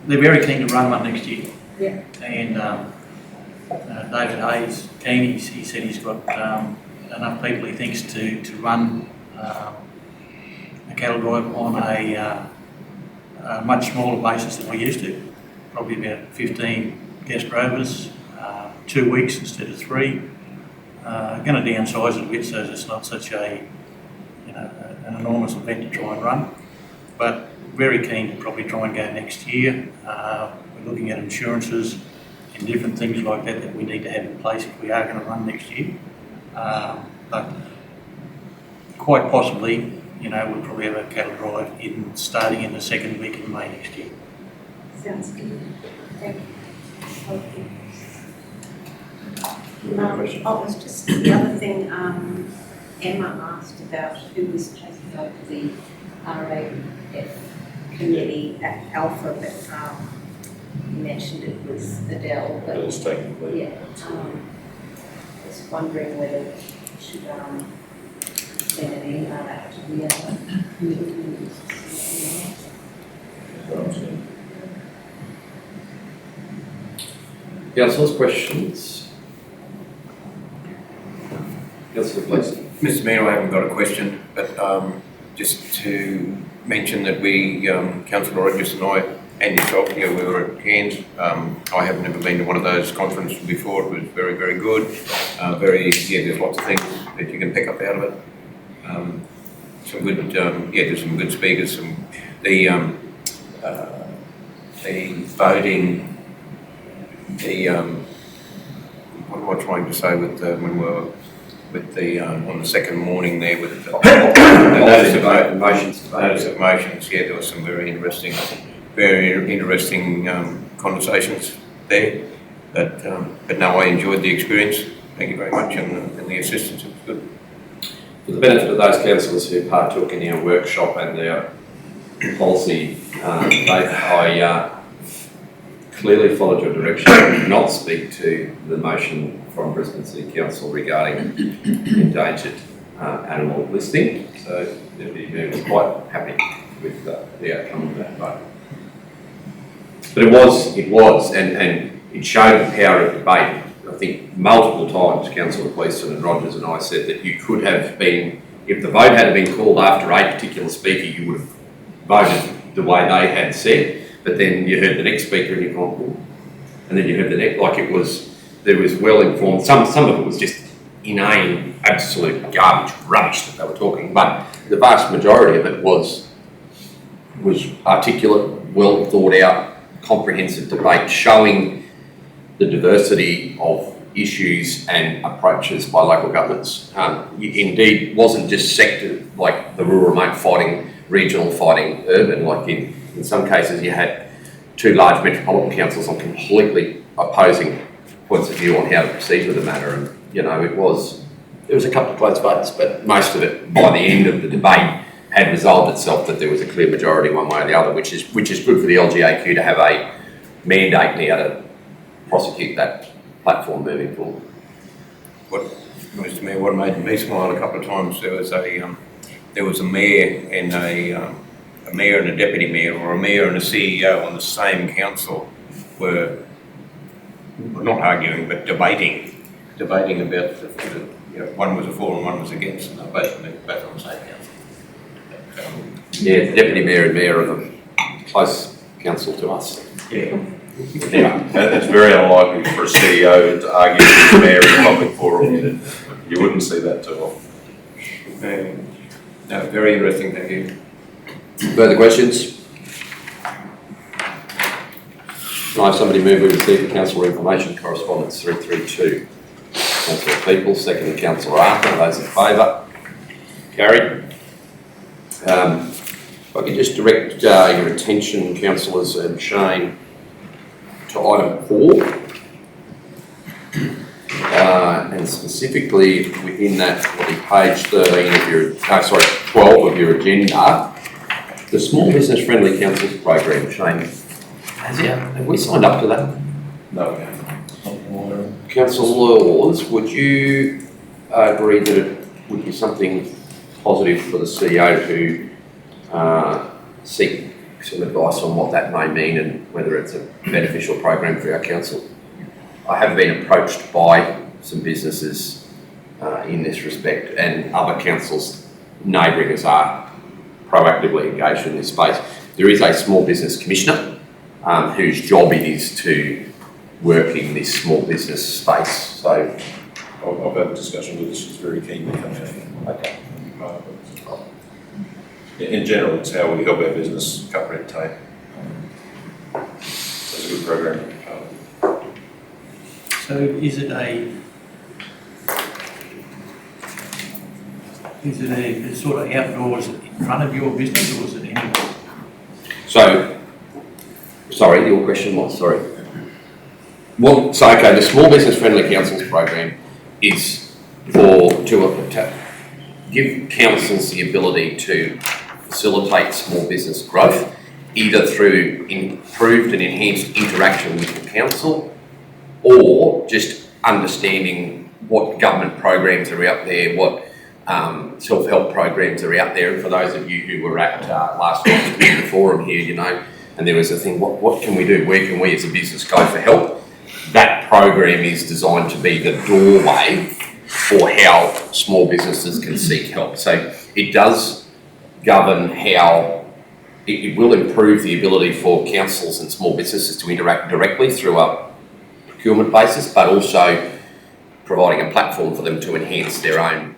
they're very keen to run one next year. Yeah. And David Hayes, keen, he said he's got enough people he thinks to run a cattle drive on a much smaller basis than we used to. Probably about 15 guest drovers, 2 weeks instead of 3. Going to downsize it a bit so it's not such a, an enormous event to try and run. But very keen to probably try and go next year. We're looking at insurances and different things like that that we need to have in place if we are going to run next year. But quite possibly, we'll probably have a cattle drive starting in the second week in May next year. Sounds good. Thank you. Was just the other thing, Emma asked about who was taking over the RAF committee at Alpha, but you mentioned it was Adele. But Adele's taking the lead. Yeah, I was wondering whether we should send an email out to the other committee members. Councillors, questions? Councillor, please. Mr. Mayor, I haven't got a question, but just to mention that we, Councillor Rogers and I, and yourself, we were at Cairns. I have never been to one of those conferences before. It was very, very good. There's lots of things that you can pick up out of it. Some good, there's some good speakers. The voting, what am I trying to say with when we were with the on the second morning there with the notice of motions, there was some very interesting conversations there. But no, I enjoyed the experience. Thank you very much, and the assistance, it was good. For the benefit of those councillors who partook in our workshop and our policy debate, I clearly followed your direction to not speak to the motion from Brisbane City Council regarding endangered animal listing. So Deputy Mayor was quite happy with the outcome of that vote. But it was, and it showed the power of debate. I think multiple times Councillor Gleeson and Rogers and I said that you could have been, if the vote had been called after a particular speaker, you would have voted the way they had said, but then you heard the next speaker and you thought, and then you heard the next, there was well informed, some of it was just inane, absolute garbage, rubbish that they were talking, but the vast majority of it was articulate, well thought out, comprehensive debate showing the diversity of issues and approaches by local governments. Indeed, wasn't just sector like the rural remote fighting, regional fighting, urban. Like in some cases, you had two large metropolitan councils on completely opposing points of view on how to proceed with the matter. And there was a couple of close votes, but most of it, by the end of the debate, had resolved itself that there was a clear majority one way or the other, which is good for the LGAQ to have a mandate now to prosecute that platform moving forward. Mr. Mayor, what made me smile a couple of times, there was a mayor and a deputy mayor, or a mayor and a CEO on the same council were not arguing but debating about one was a for and one was against, and they're both on the same council. Yeah, the deputy mayor and mayor of a close council to us. Yeah. It's very unlikely for a CEO to argue with the mayor in a public forum. You wouldn't see that too often. No, very interesting, thank you. Further questions? Can I have somebody move we receive the council information correspondence 332? Councillor People, second Councillor Arthur. Those in favour? Carried. If I could just direct your attention, councillors and Shane, to item 4. And specifically within that, page 13 of your, 12 of your agenda, the Small Business Friendly Councils program. Shane, have we signed up to that? No. Councillor Laws, would you agree that it would be something positive for the CEO to seek some advice on what that may mean and whether it's a beneficial program for our council? I have been approached by some businesses in this respect, and other councils neighbouring us are proactively engaged in this space. There is a small business commissioner whose job it is to work in this small business space. So I've had a discussion with this, she's very keen to come in. okay. In general, it's how we help our business cut red tape. It's a good program. So is it a sort of outdoors in front of your business, or is it anywhere? So, sorry, your question was, sorry. Well, so okay, the Small Business Friendly Councils program is to give councils the ability to facilitate small business growth, either through improved and enhanced interaction with the council, or just understanding what government programs are out there, what self-help programs are out there. And for those of you who were at last night's forum here, and there was a thing, what can we do? Where can we as a business go for help? That program is designed to be the doorway for how small businesses can seek help. So it does govern how it will improve the ability for councils and small businesses to interact directly through a procurement basis, but also providing a platform for them to enhance their own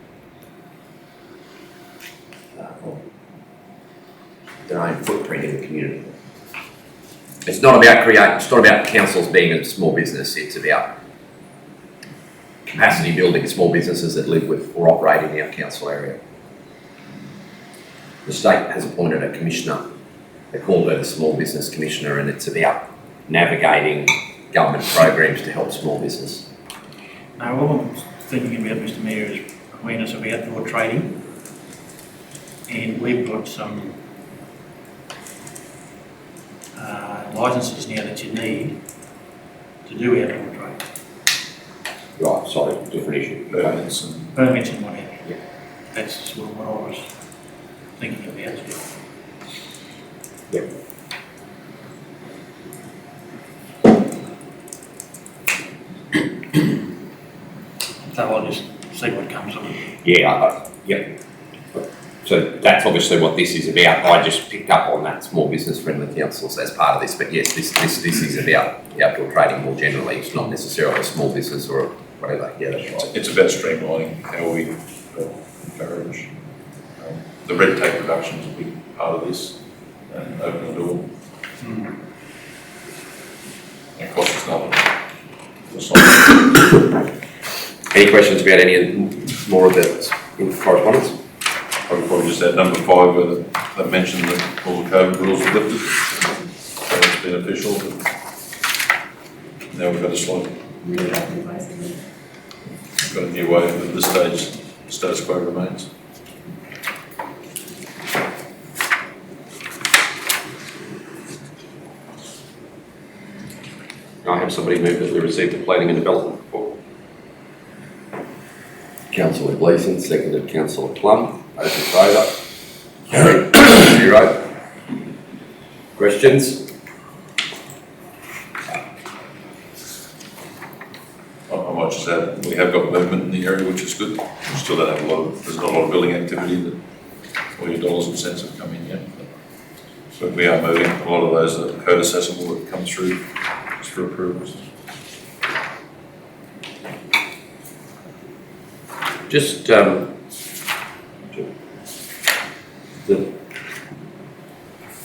footprint in the community. It's not about councils being a small business, it's about capacity building small businesses that live with or operate in our council area. The state has appointed a commissioner. They call her the Small Business Commissioner, and it's about navigating government programs to help small business. Now, what I'm thinking about, Mr. Mayor, is awareness of outdoor trading, and we've got some licences now that you need to do outdoor trade. Right, sorry, different issue. Permits and Permits and what have you. Yeah. That's sort of what I was thinking about as well. Yep. So I'll just see what comes of it. Yeah, yeah. So that's obviously what this is about. I just picked up on that Small Business Friendly Councils as part of this, but yes, this is about outdoor trading more generally. It's not necessarily a small business or whatever. Yeah, that's right. it's about streamlining how we encourage the red tape reduction is a big part of this, and open the door. Of course, it's not. Any questions about any more of the correspondence? I would probably just add number 5 where they mentioned that all the COVID rules are lifted. So it's been official, but now we've got a slight, we've got a new way, but at this stage, the status quo remains. I have somebody move that we receive the planning and development report. Councillor Gleeson, seconded Councillor Plum. Those in favour? Carried. 0. Questions? I might just add, we have got movement in the area, which is good. We still don't have there's not a lot of building activity that all your dollars and cents have come in yet. But we are moving. A lot of those are code accessible that come through just for approvals. Just the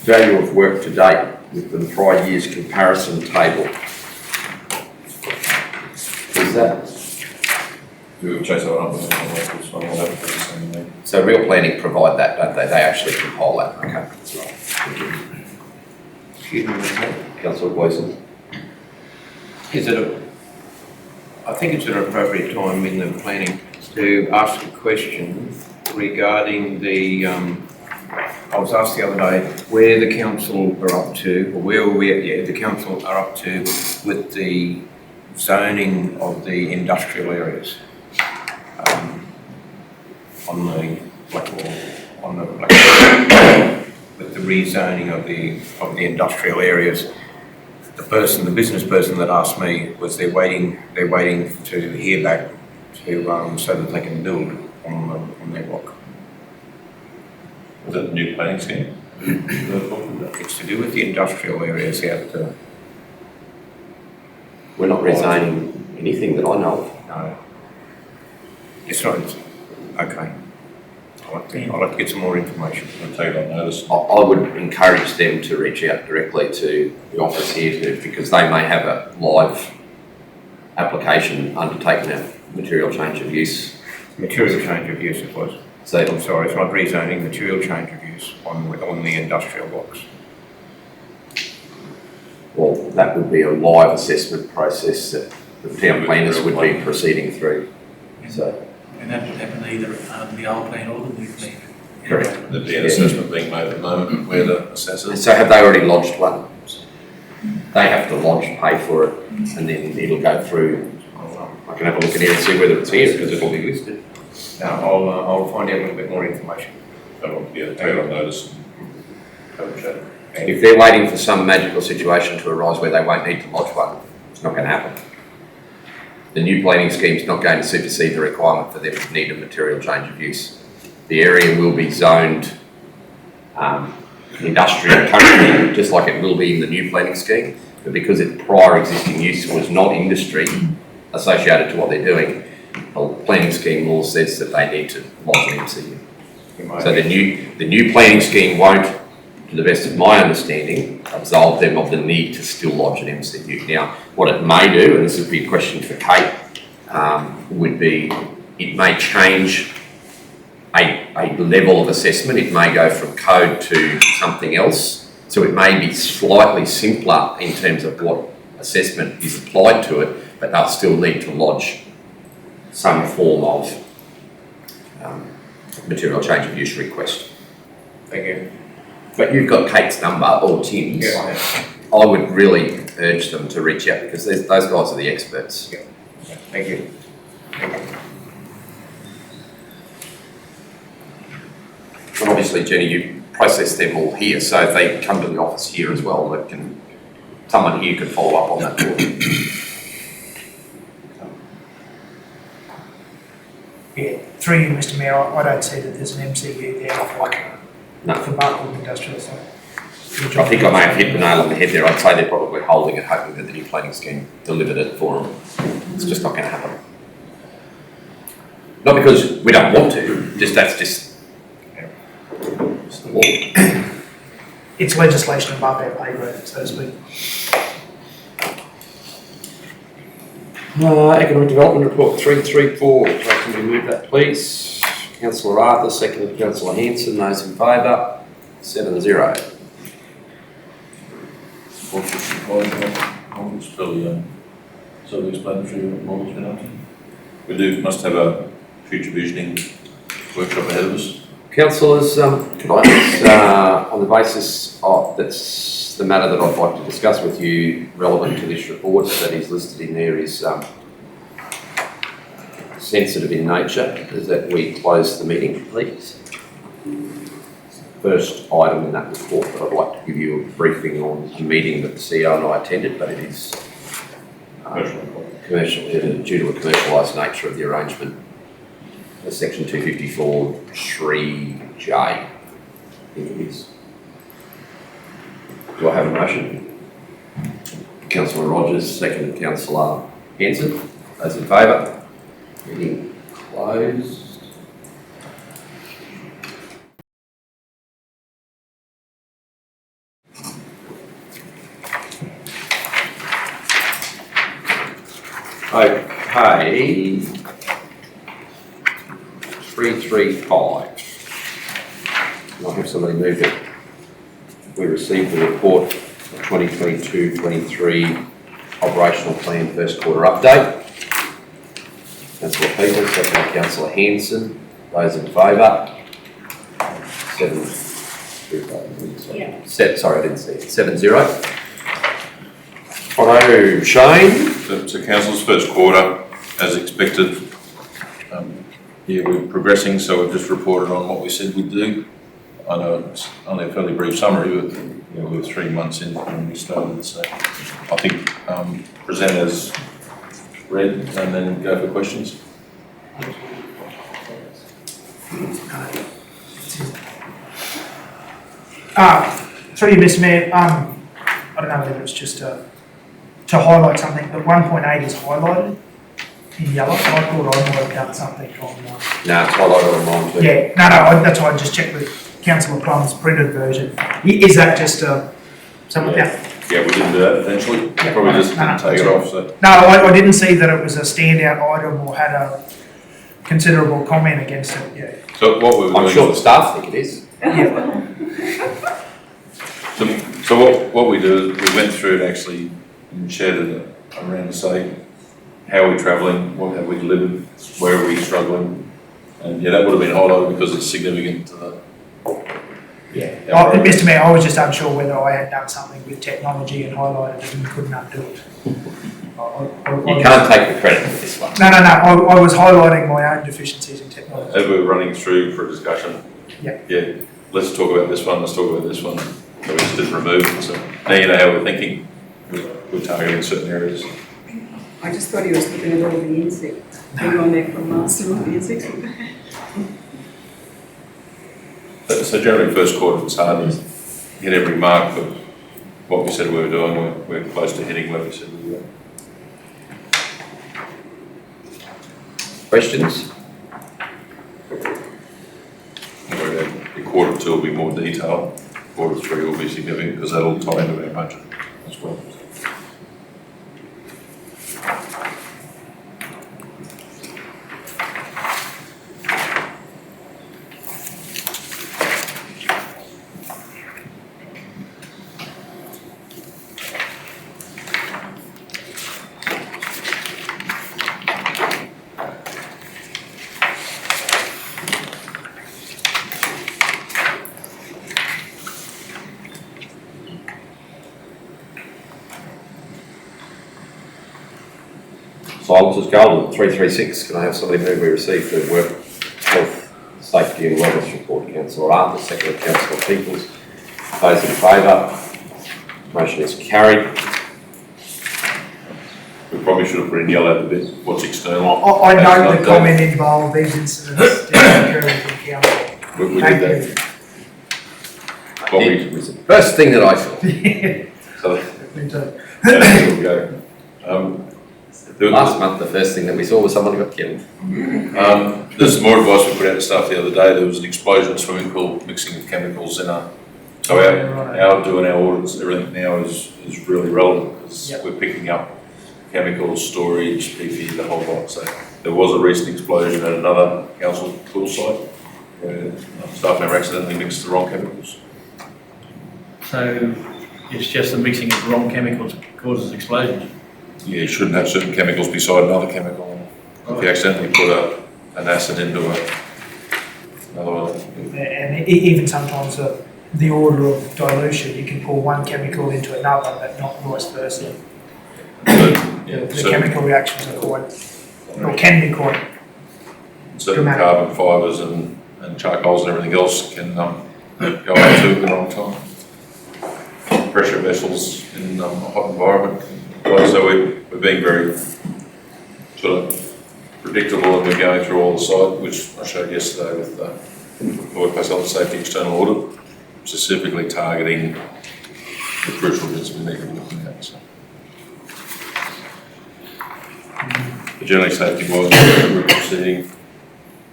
value of work to date with the prior year's comparison table. Is that? We will chase that up with the So Real Planning provide that, don't they? They actually compile that. Okay, that's right. Thank you. Excuse me, Councillor Gleeson. I think it's an appropriate time in the planning to ask a question regarding the, I was asked the other day where the council are up to, or where the council are up to with the zoning of the industrial areas. On the with the rezoning of the industrial areas. The business person that asked me was they're waiting to hear back to so that they can build on their block. Is that the new planning scheme? It's to do with the industrial areas out there. We're not rezoning anything that I know of. No. It's not, okay. I'd like to get some more information. We'll take it on notice. I would encourage them to reach out directly to the office here because they may have a live application undertaking a material change of use. Material change of use it was. So I'm sorry, it's not rezoning, material change of use on the industrial blocks. well, that would be a live assessment process that the town planners would be proceeding through. So. And that would happen either under the old plan or the new plan. Correct. There'd be an assessment being made at the moment where the assessors. So have they already lodged one? They have to lodge, pay for it, and then it'll go through. I can have a look at it and see whether it's here because it'll be listed. Now, I'll find out a little bit more information. Yeah, take it on notice and have a chat. If they're waiting for some magical situation to arise where they won't need to lodge one, it's not going to happen. The new planning scheme is not going to supersede the requirement for them to need a material change of use. The area will be zoned industrial country, just like it will be in the new planning scheme, but because its prior existing use was not industry associated to what they're doing, the planning scheme law says that they need to lodge an MCU. So the new planning scheme won't, to the best of my understanding, absolve them of the need to still lodge an MCU. Now, what it may do, and this would be a question for Kate, would be it may change a level of assessment. It may go from code to something else. So it may be slightly simpler in terms of what assessment is applied to it, but they'll still need to lodge some form of material change of use request. Thank you. But you've got Kate's number or Tim's. Yeah. I would really urge them to reach out because those guys are the experts. Yeah. Thank you. Thank you. And obviously, Jenny, you process them all here, so if they come to the office here as well, someone here could follow up on that for them. Yeah, through you, Mr Mayor, I don't see that there's an MCU there for Markwood Industrial. So I think I may have hit the nail on the head there. I'd say they're probably holding it, hoping that the new planning scheme delivered it for them. It's just not going to happen. Not because we don't want to, that's just It's legislation above our pay grade, so to speak. Economic Development Report 334, can we move that please? Councillor Arthur, seconded Councillor Hanson, those in favour, 7-0. What's the supply chain? It's fairly self-explanatory what Molly's been up to. We must have a future visioning workshop ahead of us. Councillors, could I just, on the basis of, that's the matter that I'd like to discuss with you relevant to this report that is listed in there is sensitive in nature, is that we close the meeting, please. First item in that report, but I'd like to give you a briefing on a meeting that the CEO and I attended, but it is commercial, due to a commercialised nature of the arrangement. Section 254 3J, I think it is. Do I have a motion? Councillor Rogers, second Councillor Hanson. Those in favour? Meeting closed. Okay. 335. I'll have somebody move it. We received the report of 2022-23 operational plan first quarter update. Councillor Peters, second Councillor Hanson. Those in favour? 7. Sorry, I didn't see it. 7-0. Righto, Shane. So council's first quarter, as expected. Yeah, we're progressing, so we've just reported on what we said we'd do. I know it's only a fairly brief summary, but we're 3 months in when we started, so I think present as read and then go for questions. Through you, Mr. Mayor, I don't know whether it's just to highlight something, but 1.8 is highlighted in yellow. I thought I might have done something on. No, it's highlighted on mine too. Yeah, no, that's why I just checked with Councillor Plum's printed version. Is that just something? Yeah, we didn't do that eventually. Yeah, Probably just didn't take it off. So. No, I didn't see that it was a standout item or had a considerable comment against it. Yeah. So what we were I'm doing sure the staff think it is. So what we do is we went through it actually and shared it around to say how are we travelling, what have we delivered, where are we struggling, and yeah, that would have been highlighted because it's significant to the. Yeah. Mr. Mayor, I was just unsure whether I had done something with technology and highlighted it and couldn't undo it. You can't take the credit for this one. No. I was highlighting my own deficiencies in technology. As we were running through for a discussion, yeah, let's talk about this one, let's talk about this one. So we just didn't remove it. So now you know how we're thinking. We're targeting certain areas. I just thought he was looking at all the insects. Thing on there from last year, all the insects. So generally, first quarter was hard to hit every mark of what we said we were doing. We're close to hitting what we said we were. Questions? The quarter 2 will be more detailed. Quarter 3 will be significant because that'll tie into our budget as well. Silence is golden. 336. Can I have somebody move we receive the work, health, safety and wellness report? Councillor Arthur, second Councillor Peoples. Those in favour? Motion is carried. We probably should have put in yellow a bit what's external. I note the comment involved these incidents didn't occur in council. We did that. It was the first thing that I saw. Yeah. So Me too. we'll go. Last month, the first thing that we saw was someone got killed. There's more advice we put out to staff the other day. There was an explosion in a swimming pool, mixing of chemicals in a. So our doing our audits, everything now is really relevant because we're picking up chemicals, storage, PPE, the whole lot. So there was a recent explosion at another council pool site where staff member accidentally mixed the wrong chemicals. So it's just the mixing of the wrong chemicals causes explosions. Yeah, you shouldn't have certain chemicals beside another chemical. If you accidentally put an acid into another one. And even sometimes the order of dilution, you can pour one chemical into another, but not vice versa. The chemical reactions are quite, or can be quite certain dramatic. carbon fibres and charcoals and everything else can go into at the wrong time. Pressure vessels in a hot environment. So we're being very sort of predictable, and we're going through all the site, which I showed yesterday with the Workplace Health and Safety External Audit, specifically targeting the crucial bits we need to be looking at. So. But generally, safety-wise, we're proceeding.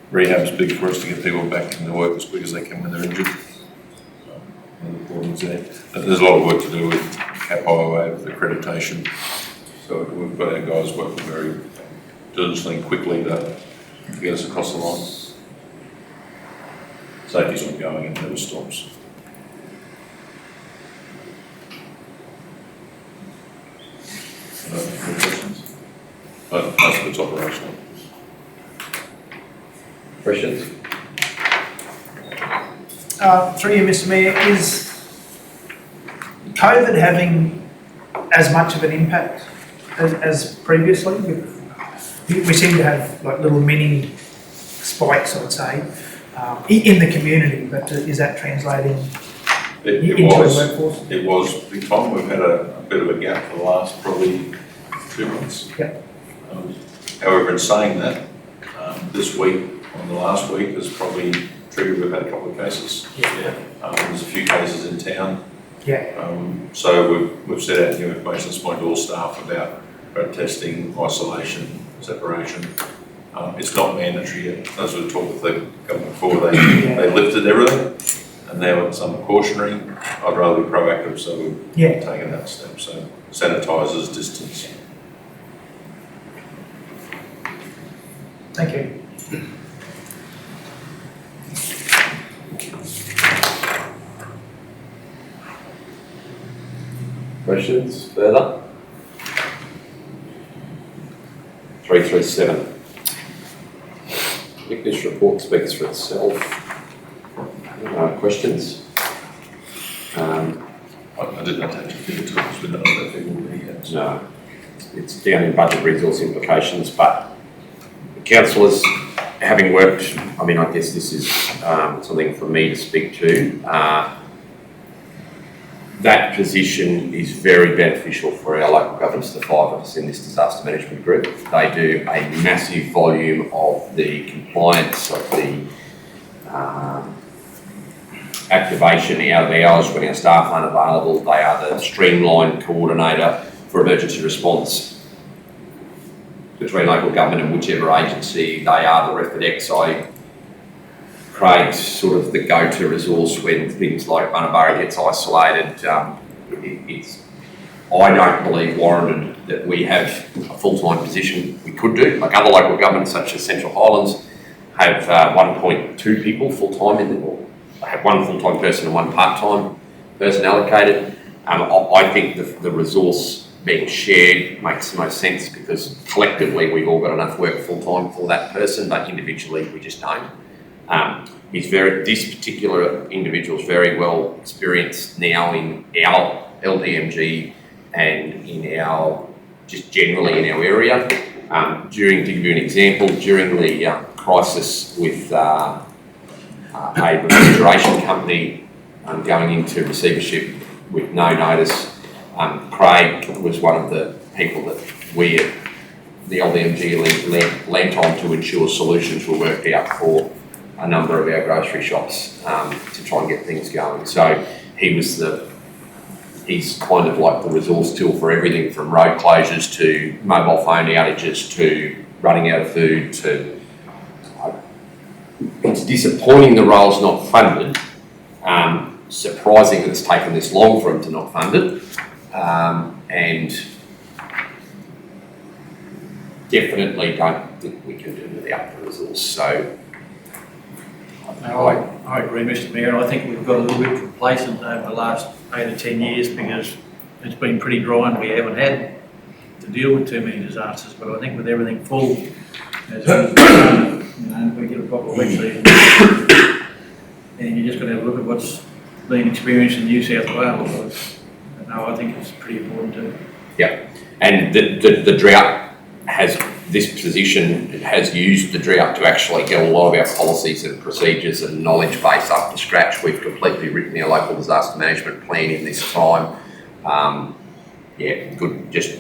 Rehab's big for us to get people back into work as quick as they can when they're injured. There's a lot of work to do with CAP IOA, with accreditation. So we've got our guys working very diligently and quickly to get us across the line. Safety's ongoing and never stops. Any questions? But most of it's operational. Questions? Through you, Mr. Mayor, is COVID having as much of an impact as previously? We seem to have like little mini spikes, I would say, in the community, but is that translating into the workforce? It was big time. We've had a bit of a gap for the last probably 2 months. Yep. However, in saying that, this week, on the last week, has probably triggered, we've had a couple of cases. There's a few cases in town. So we've set out new information this morning to all staff about testing, isolation, separation. It's not mandatory yet. As we talked with the government before, they lifted everything, and now it's cautionary. I'd rather be proactive, so we've taken that step. So sanitisers, distance. Thank you. Questions further? 337. I think this report speaks for itself. Questions? I didn't attach a figure to it because we don't know that figure will be yet. No, it's down in budget resource implications, but the councillors, having worked, I mean, I guess this is something for me to speak to. That position is very beneficial for our local governments, the 5 of us in this disaster management group. They do a massive volume of the compliance, of the activation out of hours when our staff aren't available. They are the streamlined coordinator for emergency response between local government and whichever agency. They are the REFIDEX. Craig's sort of the go-to resource when things like Bunnaburra gets isolated. I don't believe warranted that we have a full-time position. We could do, like other local governments such as Central Highlands have 1.2 people full-time in them. They have one full-time person and one part-time person allocated. I think the resource being shared makes the most sense because collectively we've all got enough work full-time for that person, but individually we just don't. This particular individual is very well experienced now in our LDMG and in our, just generally in our area. To give you an example, during the crisis with a refrigeration company going into receivership with no notice, Craig was one of the people that we at the LDMG lent on to ensure solutions were worked out for a number of our grocery shops to try and get things going. So he was he's kind of like the resource tool for everything from road closures to mobile phone outages to running out of food to... It's disappointing the role's not funded. Surprising that it's taken this long for him to not fund it. And definitely don't think we can do without the resource. So I agree, Mr Mayor. I think we've got a little bit complacent over the last 8 or 10 years because it's been pretty dry and we haven't had to deal with too many disasters. But I think with everything full, we get a proper wet season, and you just got to have a look at what's been experienced in New South Wales. No, I think it's pretty important too. yeah, and the drought has, this position has used the drought to actually get a lot of our policies and procedures and knowledge base up to scratch. We've completely written our local disaster management plan in this time. Yeah, good, just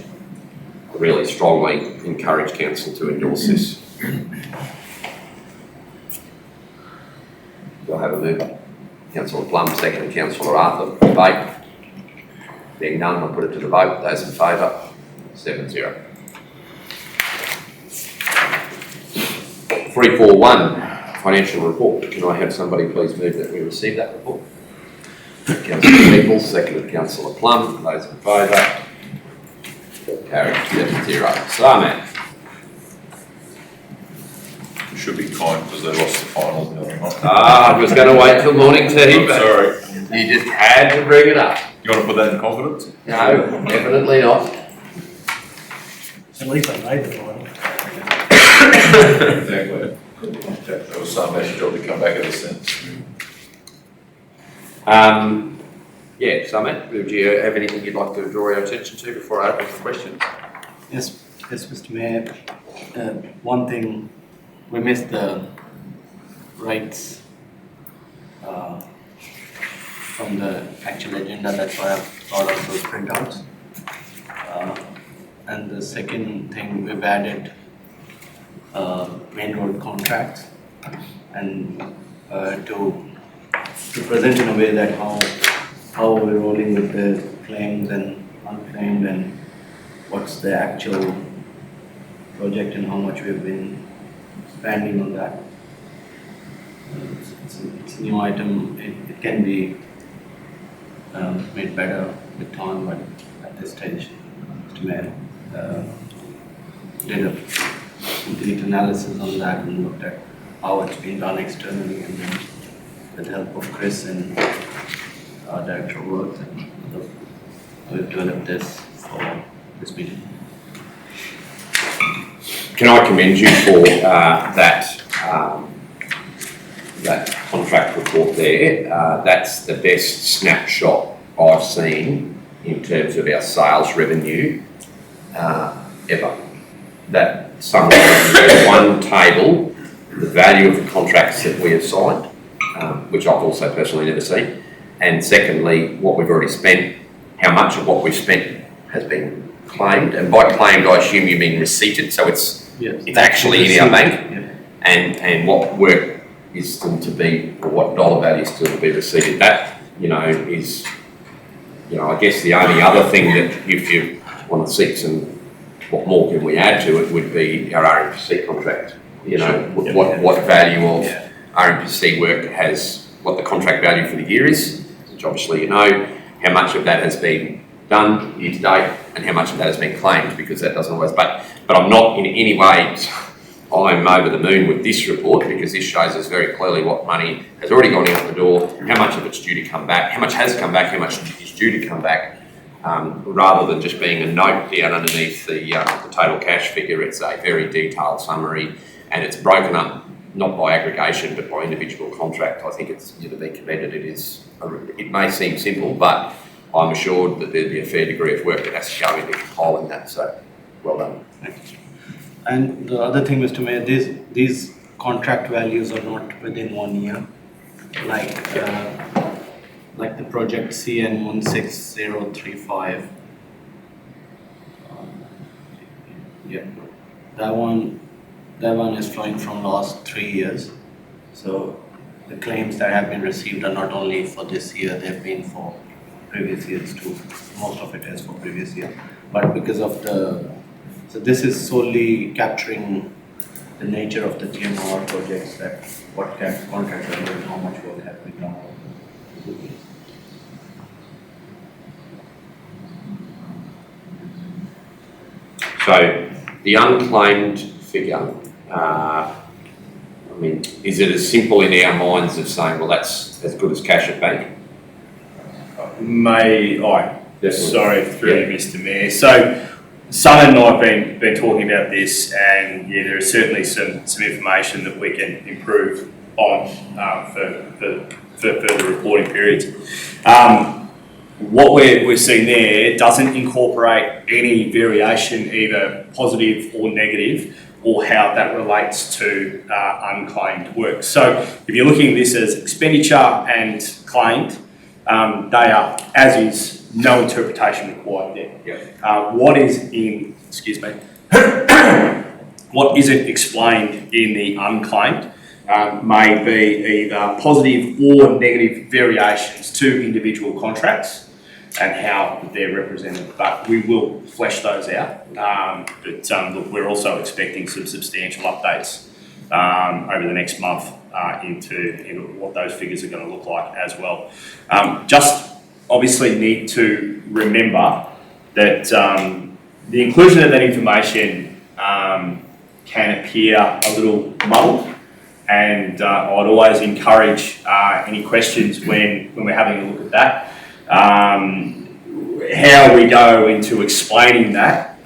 really strongly encourage council to endorse this. Do I have a mover? Councillor Plum, second, Councillor Arthur. Debate. Being none, I'll put it to the vote. Those in favour? 7-0. 341, financial report. Can I have somebody please move that we receive that report? Councillor Peoples, seconded Councillor Plum. Those in favour? Carried 7-0. Sarmat. You should be kind because they lost the final the other night. I was going to wait till morning tea, I'm but sorry. you just had to bring it up. You want to put that in confidence? No, definitely not. At least I made the final. Exactly. That was some message job to come back at a sense. Yeah, Sarmat, do you have anything you'd like to draw our attention to before I open for questions? Yes, Mr. Mayor. One thing, we missed the rights from the actual agenda, that's why I've thought of those printouts. And the second thing, we've added main road contracts and to present in a way that how we're rolling with the claims and unclaimed and what's the actual project and how much we've been spending on that. It's a new item. It can be made better with time, but at this stage, Mr. Mayor did a complete analysis on that and looked at how it's been done externally, and then with the help of Chris and our Director of Works, and we've developed this for this meeting. Can I commend you for that contract report there? That's the best snapshot I've seen in terms of our sales revenue ever. That summarizes in one table the value of the contracts that we have signed, which I've also personally never seen, and secondly, what we've already spent, how much of what we've spent has been claimed, and by claimed I assume you mean receipted, so it's actually in our bank, and what work is still to be, or what dollar value is still to be received. That, is, I guess the only other thing that if you want to seek some, what more can we add to it would be our RMPC contract. What value of RMPC work has, what the contract value for the year is, which obviously how much of that has been done year to date and how much of that has been claimed, because that doesn't always, but I'm not in any way, I'm over the moon with this report because this shows us very clearly what money has already gone out the door, how much of it's due to come back, how much has come back, how much is due to come back, rather than just being a note down underneath the total cash figure. It's a very detailed summary, and it's broken up not by aggregation but by individual contract. I think it's to be commended. It may seem simple, but I'm assured that there'd be a fair degree of work that has to go into compiling that, so well done. Thank you. And the other thing, Mr. Mayor, these contract values are not within 1 year, like the project CN 16035. That one is flowing from last 3 years. So the claims that have been received are not only for this year, they've been for previous years too. Most of it is for previous year. But because of so this is solely capturing the nature of the GMR projects, that what contractor and how much work has been done. So the unclaimed figure, I mean, is it as simple in our minds of saying, well, that's as good as cash at bank? May I? Definitely. Sorry, through you, Mr. Mayor. So, Sun and I have been talking about this, and yeah, there is certainly some information that we can improve on for further reporting periods. What we're seeing there doesn't incorporate any variation, either positive or negative, or how that relates to unclaimed work. So if you're looking at this as expenditure and claimed, they are as is, no interpretation required there. Yep. What is in, excuse me, what isn't explained in the unclaimed may be either positive or negative variations to individual contracts and how they're represented, but we will flesh those out. Look, we're also expecting some substantial updates over the next month into what those figures are going to look like as well. Just obviously need to remember that the inclusion of that information can appear a little muddled, and I'd always encourage any questions when we're having a look at that. How we go into explaining that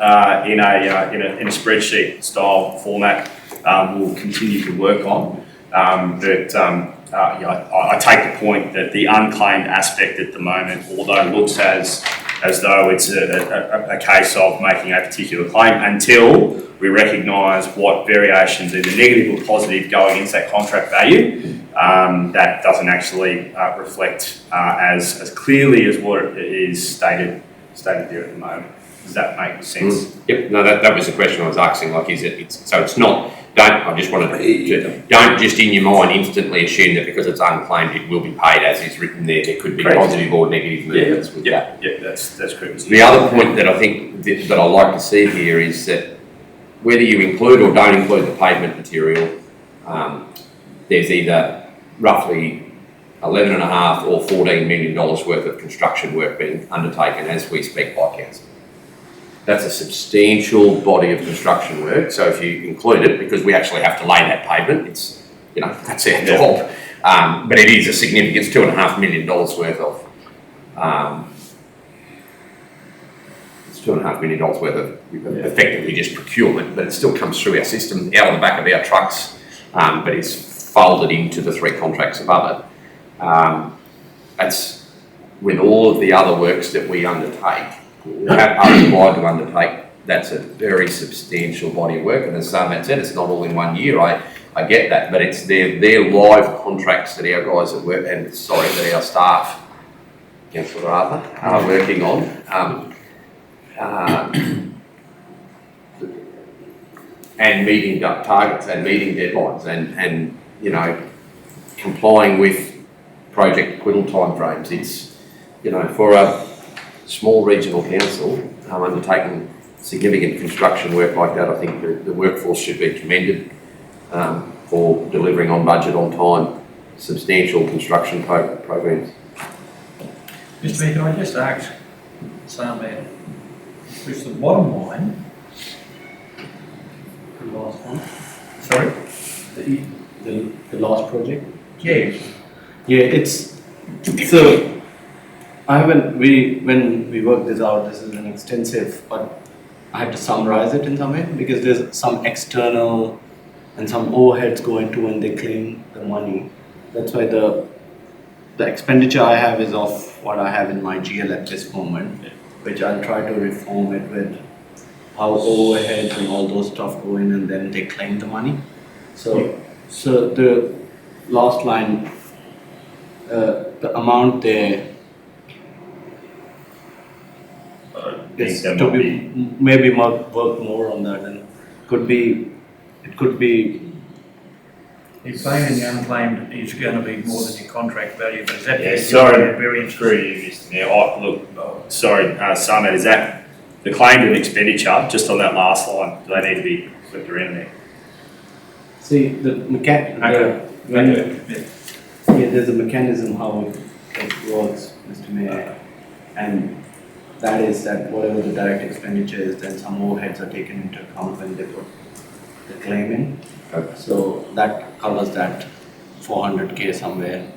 in a spreadsheet style format, we'll continue to work on. I take the point that the unclaimed aspect at the moment, although looks as though it's a case of making a particular claim, until we recognise what variations, either negative or positive, go against that contract value, that doesn't actually reflect as clearly as what it is stated there at the moment. Does that make sense? Yep. No, that was the question I was asking. Like, so it's not. I just wanted to don't just in your mind instantly assume that because it's unclaimed it will be paid as is written there. There could be Correct. positive or negative movements with that. Yeah, that's correct. The other point that I think that I like to see here is that whether you include or don't include the pavement material, there's either roughly $11.5 or $14 million worth of construction work being undertaken as we speak by council. That's a substantial body of construction work. So if you include it, because we actually have to lay that pavement, it's, that's our job. But it is a significant, it's $2.5 million worth of, it's $2.5 million worth of effectively just procurement, but it still comes through our system, out of the back of our trucks, but it's folded into the 3 contracts above it. That's with all of the other works that we undertake, are required to undertake. That's a very substantial body of work, and as Sam said, it's not all in 1 year. I get that, but it's their live contracts that our guys at work, and that our staff, Councillor Arthur, are working on. And meeting targets and meeting deadlines, and complying with project acquittal timeframes. It's for a small regional council undertaking significant construction work like that, I think the workforce should be commended for delivering on budget, on time, substantial construction programs. Mr. Mayor, can I just ask Sam there, which the bottom line, the last one, sorry? The last project? Yeah. Yeah, it's so when we worked this out, this is an extensive, but I had to summarize it in some way because there's some external and some overheads go into when they claim the money. That's why the expenditure I have is of what I have in my GL at this moment, which I'll try to reform it with how overheads and all those stuff go in and then they claim the money. So the last line, the amount there is to be maybe work more on that, and it could be Your claimed and the unclaimed is going to be more than your contract value, but is that Yeah, the sorry, variance? through you, Mr Mayor. Sorry, Simon, is that the claim and expenditure, just on that last line, do they need to be flipped around there? See, the there's a mechanism how it works, Mr. Mayor, and that is that whatever the direct expenditure is, then some overheads are taken into account when they put the claim in. Okay. So that covers that 400K somewhere,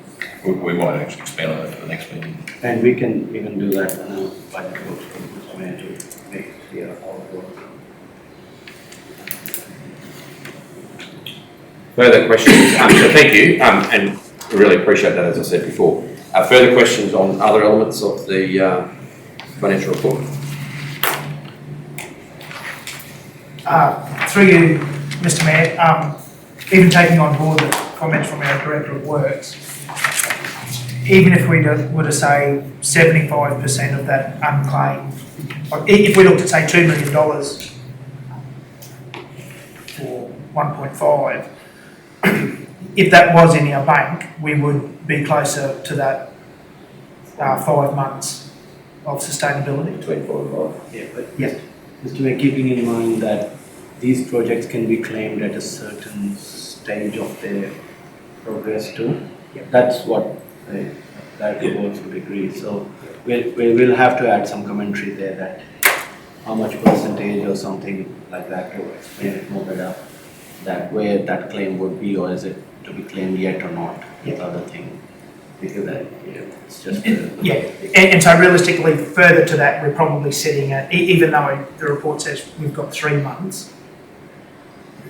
We might actually expand on that for the next meeting. and we can do that when a budget workshop, Mr. Mayor, to make it clear how it works. Further questions? So thank you, and we really appreciate that, as I said before. Further questions on other elements of the financial report? Through you, Mr. Mayor, even taking on board the comments from our Director of Works, even if we were to say 75% of that unclaimed, if we looked at say $2 million for 1.5, if that was in our bank, we would be closer to that 5 months of sustainability. Between 4 and 5. Yeah, but Yeah. Mr. Mayor, keeping in mind that these projects can be claimed at a certain stage of their progress too. That's what the Director of Works would agree. So we will have to add some commentary there that how much percentage or something like that to explain it more better, that where that claim would be, or is it to be claimed yet or not, the other thing. Because that, it's just. Yeah, and so realistically, further to that, we're probably sitting at, even though the report says we've got 3 months,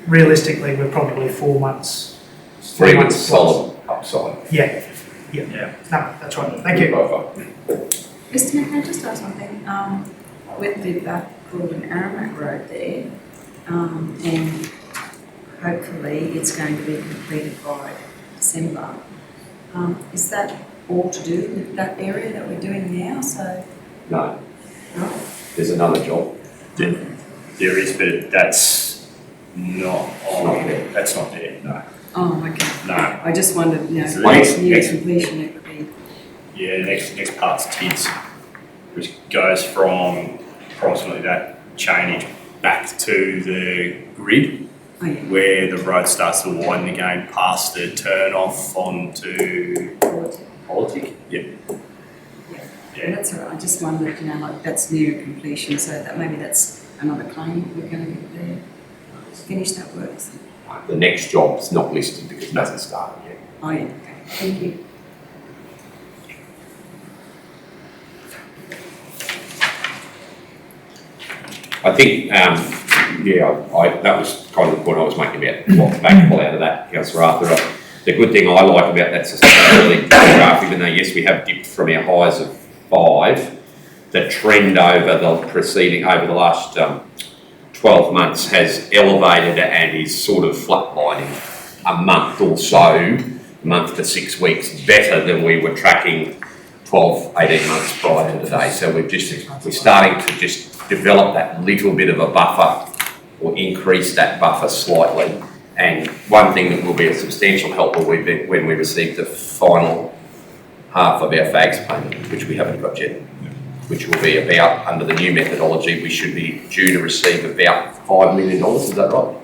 realistically, we're probably 4 months. 3 4 months months solid upside. Yeah. Yeah. No, that's right. Thank you. Mr. Mayor, can I just ask one thing? With the Broad and Aramat Road there, and hopefully it's going to be completed by December. Is that all to do with that area that we're doing now? So, No, no? there's another job. There is, but that's not Not there. That's not there, no. Oh, okay. No. I just wondered, you know, So next the year next- completion it would be. Yeah, next part's TIDS, which goes from approximately that chainage back to the grid, Oh, yeah. where the road starts to widen again past the turn off onto Politic. Yeah. Yeah, that's all right. I just wondered, you know, like that's near completion, so that maybe that's another claim we're going to get there. Finish that work. So. The next job's not listed because it hasn't started yet. Oh, yeah. Okay. Thank you. I think, that was kind of the point I was making about what the bank pull out of that, Councillor Arthur. The good thing I like about that sustainability graph, even though yes, we have dipped from our highs of 5, the trend over the last 12 months has elevated and is sort of flatlining a month or so, a month to 6 weeks better than we were tracking 12, 18 months prior to today. So we're starting to just develop that little bit of a buffer or increase that buffer slightly. And one thing that will be a substantial help will be when we receive the final half of our FAGS payment, which we haven't got yet, which will be about, under the new methodology, we should be due to receive about $5 million, is that right?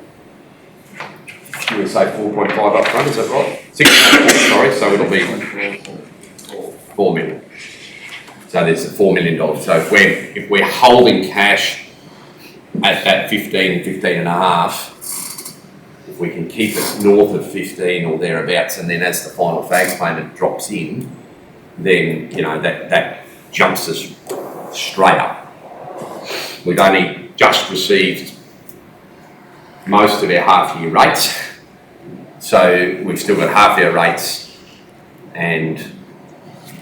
You would say 4.5 up front, is that right? 6.4, sorry, so it'll be 4 million. So there's $4 million. So if we're holding cash at that 15 and a half, if we can keep it north of 15 or thereabouts, and then as the final FAGS payment drops in, then you know that jumps us straight up. We've only just received most of our half-year rates, so we've still got half our rates and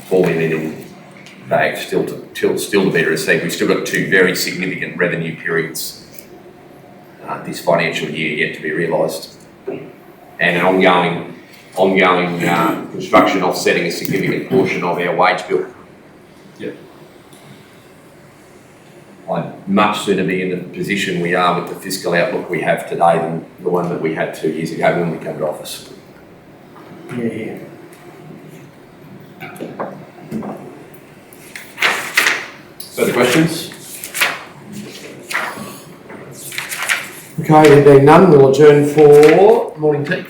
4 million in FAGS still to be received. We've still got 2 very significant revenue periods this financial year yet to be realised, and an ongoing construction offsetting a significant portion of our wage bill. Yep. I'd much sooner be in the position we are with the fiscal outlook we have today than the one that we had 2 years ago when we came to office. Yeah. Further questions? Okay, there being none, we'll adjourn for morning tea.